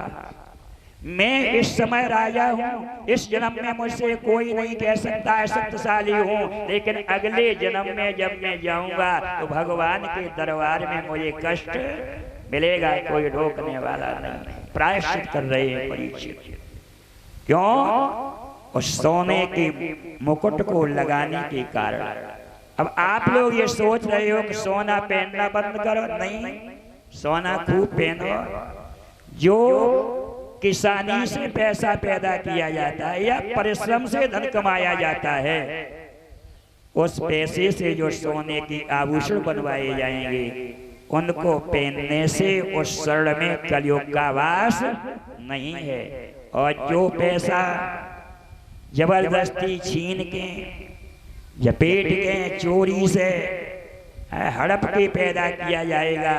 मैं इस समय राजा हूँ, इस जन्म में मुझसे कोई नहीं कह सकता है शक्तिशाली हूँ, लेकिन अगले जन्म में जब मैं जाऊंगा तो भगवान के दरबार में मुझे कष्ट मिलेगा, कोई रोकने वाला नहीं। प्रायश्चित कर रहे हैं परीक्षित। क्यों? उस सोने के मुकुट को लगाने के कारण। अब आप लोग ये सोच रहे हो कि सोना पहनना बंद करो, नहीं, सोना खूब पहनो। जो किसानी से पैसा पैदा किया जाता है या परिश्रम से धन कमाया जाता है, उस पैसे से जो सोने की आभूषण बनवाए जाएंगे, उनको पहनने से उस शरण में कलयुग का वास नहीं है। और जो पैसा जबरदस्ती छीन के, झपेट के, चोरी से हड़प के पैदा किया जाएगा,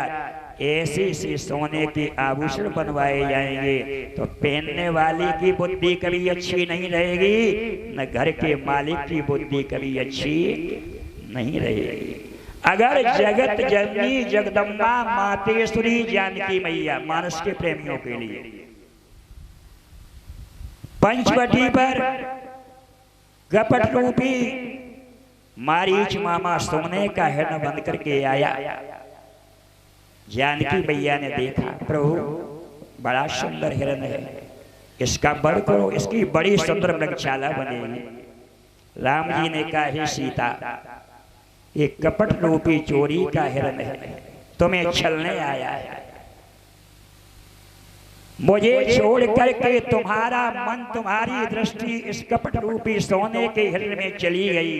ऐसे से सोने के आभूषण बनवाए जाएंगे, तो पहनने वाले की बुद्धि कभी अच्छी नहीं रहेगी, न घर के मालिक की बुद्धि कभी अच्छी नहीं रहेगी। अगर जगत जननी जगदम्बा मातेश्वरी जानकी मैया, मानस के प्रेमियों के लिए पंचवटी पर कपट रूपी मारीच मामा सोने का हिरण बंद करके आया। जानकी मैया ने देखा, प्रभु बड़ा सुंदर हिरण है, इसका बड़ करो, इसकी बड़ी सुंदर मृगशाला बनेगी। राम जी ने कहा, हे सीता, एक कपट रूपी चोरी का हिरण है, तुम्हें छलने आया है। मुझे छोड़ करके तुम्हारा मन, तुम्हारी दृष्टि इस कपट रूपी सोने के हिरण में चली गई,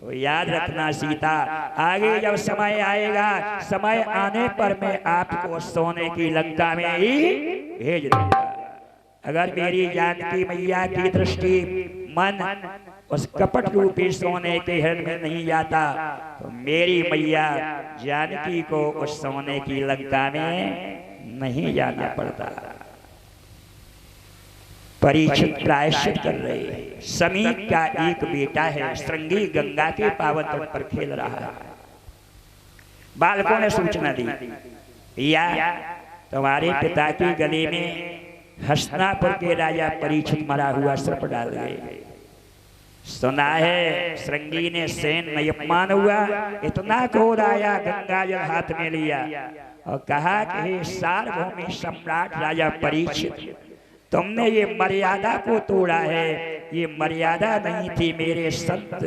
तो याद रखना सीता, आगे जब समय आएगा, समय आने पर मैं आपको सोने की लंका में ही भेज दूंगा। अगर मेरी जानकी मैया की दृष्टि, मन उस कपट रूपी सोने के हिरण में नहीं जाता, तो मेरी मैया जानकी को उस सोने की लंका में नहीं जाना पड़ता। परीक्षित प्रायश्चित कर रहे हैं। समीक का एक बेटा है, श्रृंगी गंगा के पावन तट पर खेल रहा है। बालकों ने सूचना दी, या तुम्हारे पिता के गले में हस्तिनापुर के राजा परीक्षित मरा हुआ सर्प डाल गए। सुना है श्रृंगी ने सैन्य अपमान हुआ, इतना क्रोध आया, गंगा जल हाथ में लिया और कहा कि हे सार्वभौमिक सम्राट राजा परीक्षित, तुमने ये मर्यादा को तोड़ा है, ये मर्यादा नहीं थी। मेरे संत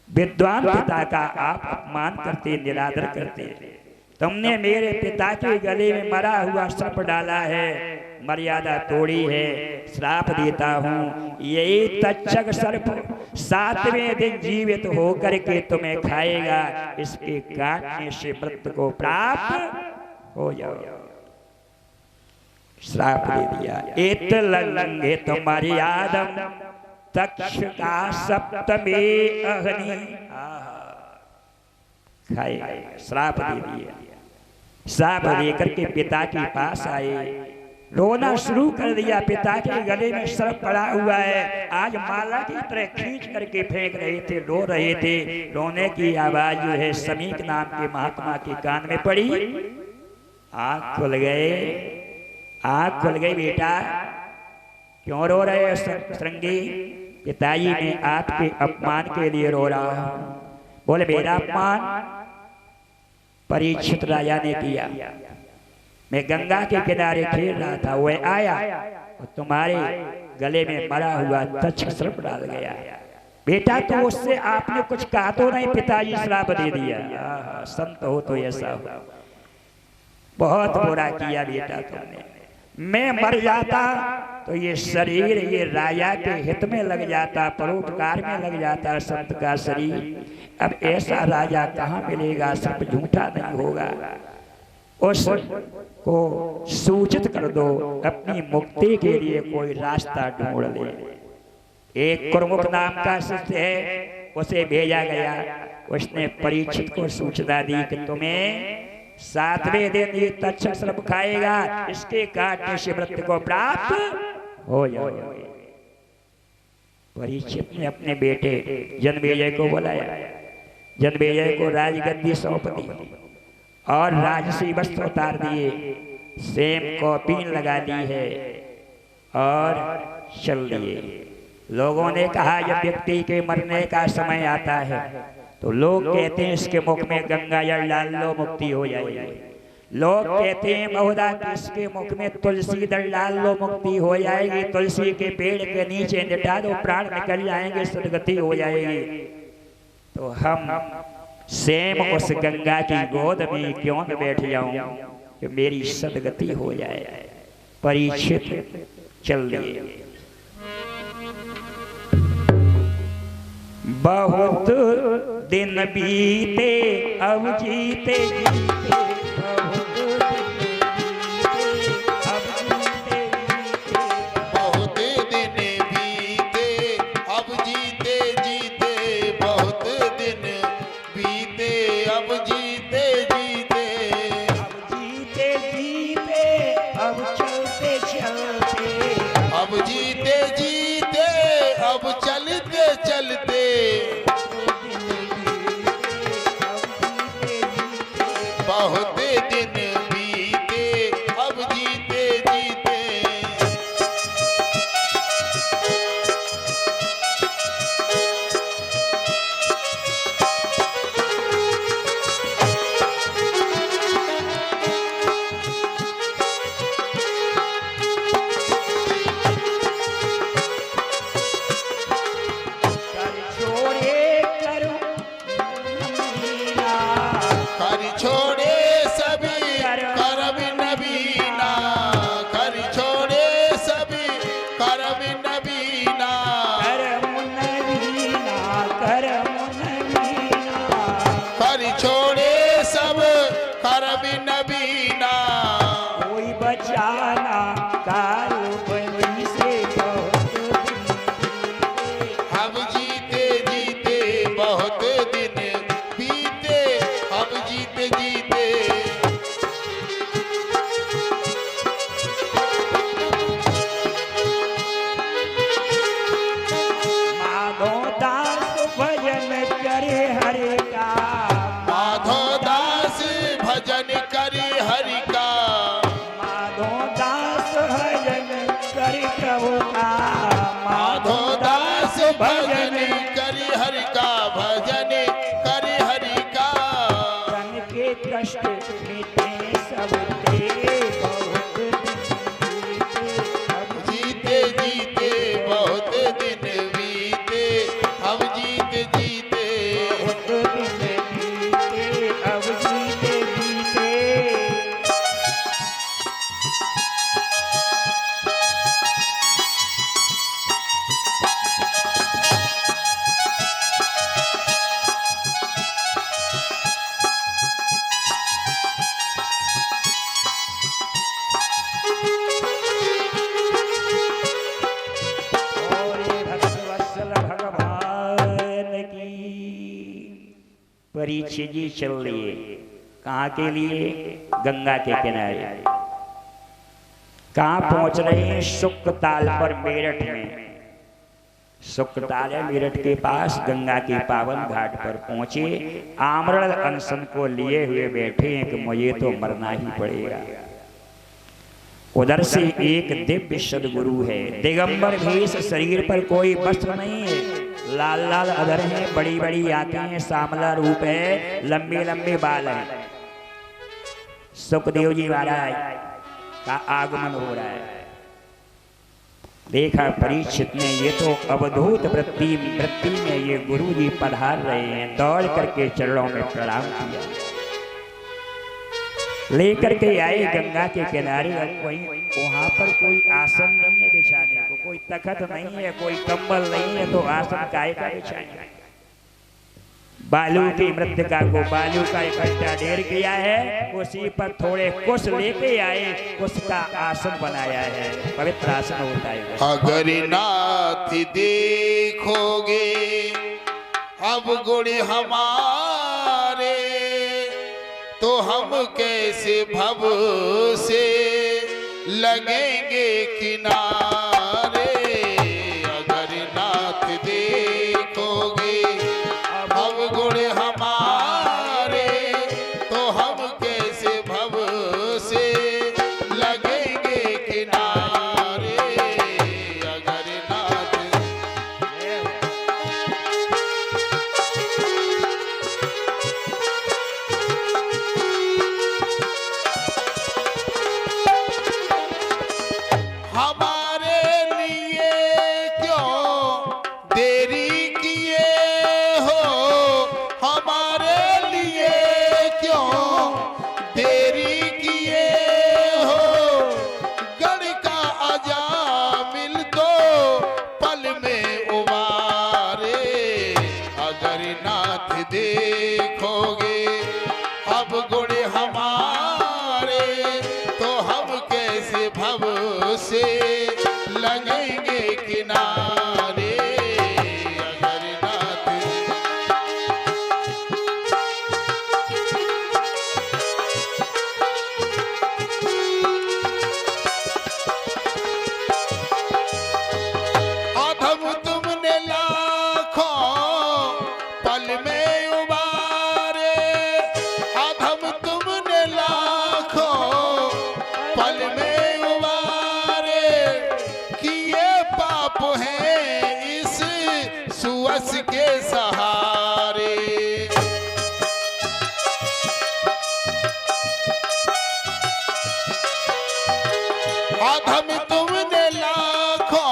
विद्वान पिता का आप अपमान करते, निरादर करते। तुमने मेरे पिता के गले में मरा हुआ सर्प डाला है, मर्यादा तोड़ी है। श्राप देता हूँ, यही तक्षक सर्प 7वें दिन जीवित होकर के तुम्हें खाएगा, इसके काटने से मृत्यु को प्राप्त हो जाओ। श्राप दे दिया। इत लंघे तुम्हारी आदम तक्ष का सप्तमे अग्नि खाए। श्राप दे दिया। श्राप देकर के पिता के पास आए, रोना शुरू कर दिया। पिता के गले में सर्प पड़ा हुआ है, आज माला की तरह खींच करके फेंक रहे थे, रो रहे थे। रोने की आवाज जो है समीक नाम के महात्मा के कान में पड़ी। आँख खुल गए, आँख खुल गई। बेटा क्यों रो रहे हो श्रृंगी? पिताजी मैं आपके अपमान के लिए रो रहा हूं। बोले मेरा अपमान? परीक्षित राजा ने किया। मैं गंगा के किनारे खेल रहा था, वह आया और तुम्हारे गले में मरा हुआ तक्षक सर्प डाल गया। बेटा तो उससे आपने कुछ कहा तो नहीं? पिताजी श्राप दे दिया। संत हो तो ऐसा हो, बहुत बुरा किया बेटा तुमने। मैं मर जाता तो ये शरीर ये राजा के हित में लग जाता, परोपकार में लग जाता संत का शरीर। अब ऐसा राजा कहाँ मिलेगा? सिर्फ झूठा नहीं होगा। उस को सूचित कर दो, अपनी मुक्ति के लिए कोई रास्ता ढूंढ ले। एक कुरमुख नाम का शिष्य है, उसे भेजा गया। उसने परीक्षित को सूचना दी कि तुम्हें 7वें दिन ये तक्षक सर्प खाएगा, इसके काटने से मृत्यु को प्राप्त हो जाओगे। परीक्षित ने अपने बेटे जन्मेजय को बुलाया। जन्मेजय को राजगद्दी सौंप दी और राजसी वस्त्र उतार दिए, सेम को पीन लगा दी है और चल दिए। लोगों ने कहा जब व्यक्ति के मरने का समय आता है तो लोग कहते हैं इसके मुख में गंगा जल डाल लो मुक्ति हो जाएगी। लोग कहते हैं महोदय कि इसके मुख में तुलसी दल डाल लो मुक्ति हो जाएगी। तुलसी के पेड़ के नीचे लिटा दो प्राण निकल जाएंगे, सदगति हो जाएगी। तो हम सेम उस गंगा की गोद में क्यों न बैठ जाऊं कि मेरी सदगति हो जाए। परीक्षित चल दिए। बहुत दिन बीते अब जीते जीते, बहुत दिन बीते अब जीते जीते, बहुत दिन बीते अब जीते जीते, अब जीते जीते अब चलते चलते, अब जीते जीते अब चलते चलते, बहुत दिन बीते अब जीते जीते। कर छोड़े सभी करम नबीना, कर छोड़े सभी करम नबीना, करम नबीना, करम नबीना, कर छोड़े सब करम नबीना। कोई बचाना कारुबली से हम जीते जीते बहुत दिन बीते, हम जीते जीते। माधो दास भजन करे हरे का, माधो दास भजन करी हरि का, माधो दास भजन करे प्रभु का, माधो दास भजन करी हरि का, भजन करी हरि का। तन के कष्ट मिटे सब तेरे, बहुत जीते जीते बहुत दिन बीते, हम जीते जीते। दिन बीते अब जीते जीते। परीक्षित जी चल लिए। कहाँ के लिए? गंगा के किनारे। कहाँ पहुंच रहे हैं? सुक्ताल पर, मेरठ में। सुक्ताल है मेरठ के पास, गंगा के पावन घाट पर पहुंचे। आमरण अनशन को लिए हुए बैठे हैं कि मुझे तो मरना ही पड़ेगा। उधर से एक दिव्य सदगुरु है, दिगंबर भेष, शरीर पर कोई वस्त्र नहीं है, लाल लाल अधर हैं, बड़ी बड़ी आंखें हैं, सांवला रूप है, लंबे लंबे बाल हैं। सुखदेव जी महाराज का आगमन हो रहा है। देखा परीक्षित ने, ये तो अवधूत वृत्ति में ये गुरु जी पधार रहे हैं। दौड़ करके चरणों में प्रणाम किया, लेकर के आए गंगा के किनारे। वहां पर कोई आसन नहीं है बिछाने को, कोई तखत नहीं है, कोई कंबल नहीं है, तो आसन काहे का बिछाएंगे? बालू की मृतिका को, बालू का इकट्ठा ढेर किया है, उसी पर थोड़े कुश लेके आए, उसका आसन बनाया है, पवित्र आसन होता है। अगर नाथ देखोगे अब गुण हमारे, तो हम कैसे भव से लगेंगे किनारे। अगर नाथ देखोगे अब गुण हमारे, तो हम कैसे भव से लगेंगे किनारे। अगर नाथ हमारे लिए क्यों देरी किए हो, हमारे लिए क्यों देरी किए हो। गढ़ का अजामिल तो पल में उबारे। अगर नाथ देखोगे अब गुण हमारे, तो हम कैसे भव से लगेंगे किनारे। अगर नाथ अधम तुमने लाखों पल में उबारे, अधम तुमने लाखों पल में उबारे। किए पाप हैं इस सुअस के सहारे। अधम तुमने लाखों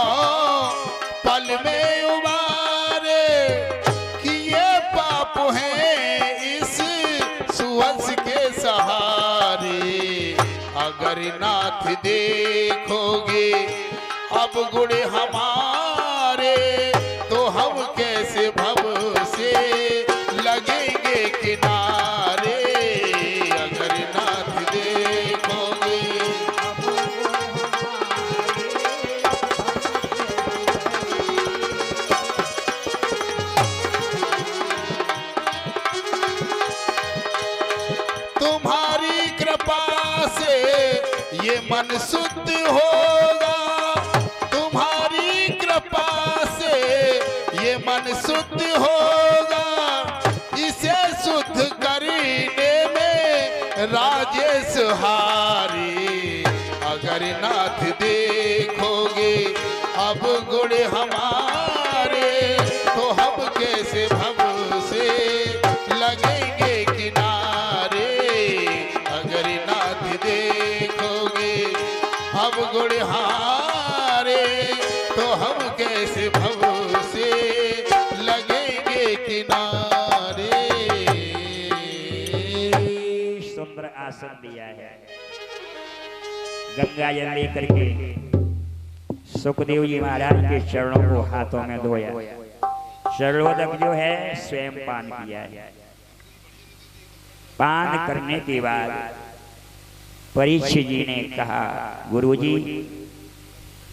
पल में उबारे। किए पाप हैं इस सुअस के सहारे। अगर नाथ देखोगे अब गुण हमारे, तो हम कैसे भव से लगेंगे किनारे। अगर नाथ देखोगे तुम्हारी कृपा से ये मन शुद्ध होगा, तुम्हारी कृपा से ये मन शुद्ध होगा। इसे शुद्ध करने में राजेश हारी। अगर नाथ देखोगे अब गुण हमारे, तो हम कैसे भव से लगेंगे किनारे। अगर नाथ देखोगे अब गुण हारे, तो हम कैसे भव से लगेंगे किनारे। सुंदर आसन दिया है। गंगा जल लेकर के सुखदेव जी महाराज के चरणों को हाथों में धोया। चरणोदक जो है स्वयं पान किया है। पान करने के बाद परीक्षित जी ने कहा, गुरुजी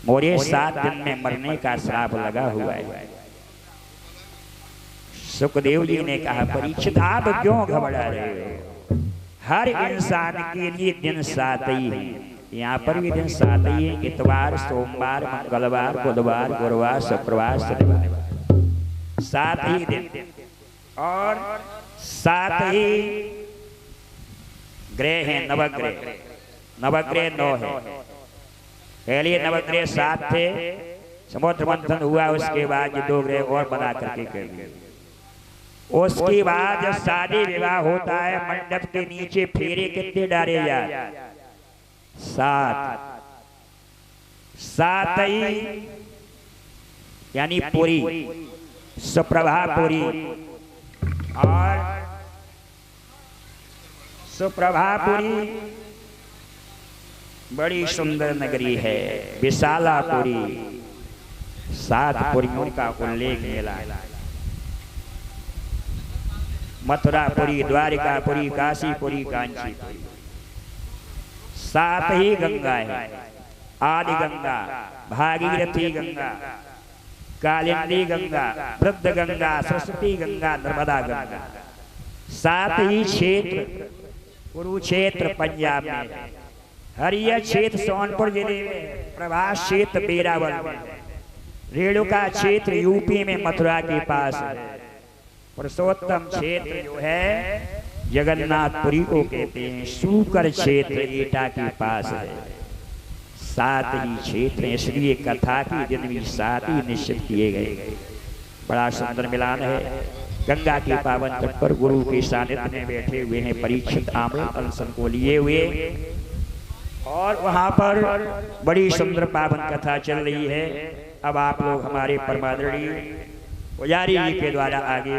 मोरे 7 दिन में मरने का श्राप लगा हुआ है। सुखदेव जी ने कहा, परीक्षित आप क्यों घबरा रहे हो? हर इंसान के लिए दिन 7 ही है। यहाँ पर भी दिन 7 ही है, इतवार, सोमवार, मंगलवार, बुधवार, गुरुवार, शुक्रवार, शनिवार, 7 ही दिन और 7 ही ग्रह हैं, नवग्रह। नवग्रह 9 है। पहले नवग्रह 7 थे, समुद्र मंथन हुआ, उसके बाद ये 2 ग्रह और बना करके कर दिए। उसके बाद जब शादी विवाह होता है, मंडप के नीचे फेरे कितने डाले जाए? 7। 7 ही यानी पूरी सुप्रभा पुरी। और सुप्रभापुरी बड़ी सुंदर नगरी है, विशालापुरी। 7 पुरियों का उल्लेख मिला। मथुरापुरी, द्वारिकापुरी, काशीपुरी, कांचीपुरी। 7 ही गंगा है। आदि गंगा, भागीरथी गंगा, कालिंदी गंगा, वृद्ध गंगा, सरस्वती गंगा, नर्मदा गंगा। 7 ही क्षेत्र कुरुक्षेत्र पंजाब में, हरिया क्षेत्र सोनपुर जिले में, प्रभास क्षेत्र बेरावल में, रेणुका क्षेत्र यूपी में मथुरा के पास है, पुरुषोत्तम क्षेत्र जो है जगन्नाथपुरी को कहते हैं, सूकर क्षेत्र एटा के पास है। 7 ही क्षेत्र, इसलिए कथा के दिन भी 7 ही निश्चित किए गए। बड़ा सुंदर मिलान है। गंगा के पावन तट पर गुरु के सानिध्य में बैठे हुए हैं परीक्षित, अमृत अनशन को लिए हुए, और वहां पर बड़ी सुंदर पावन कथा चल रही है। अब आप लोग हमारे परमादरणीय पुजारी जी के द्वारा आगे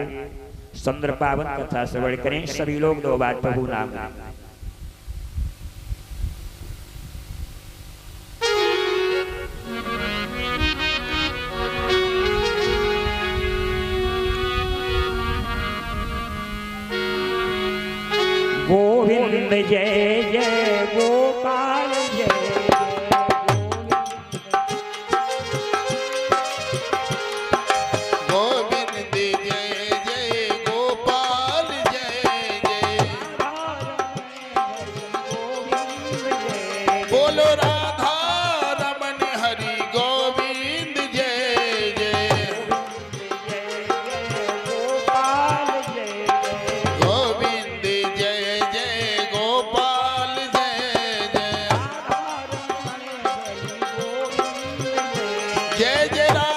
सुंदर पावन कथा श्रवण करें। सभी लोग 2 बार प्रभु नाम लें। गोविंद जय जय गोपाल जय, गोविंद जय जय गोपाल जय जय, बोलो राधा रमन हरि गोविंद जय जय, गोविंद जय जय गोपाल जय जय, जय जय राम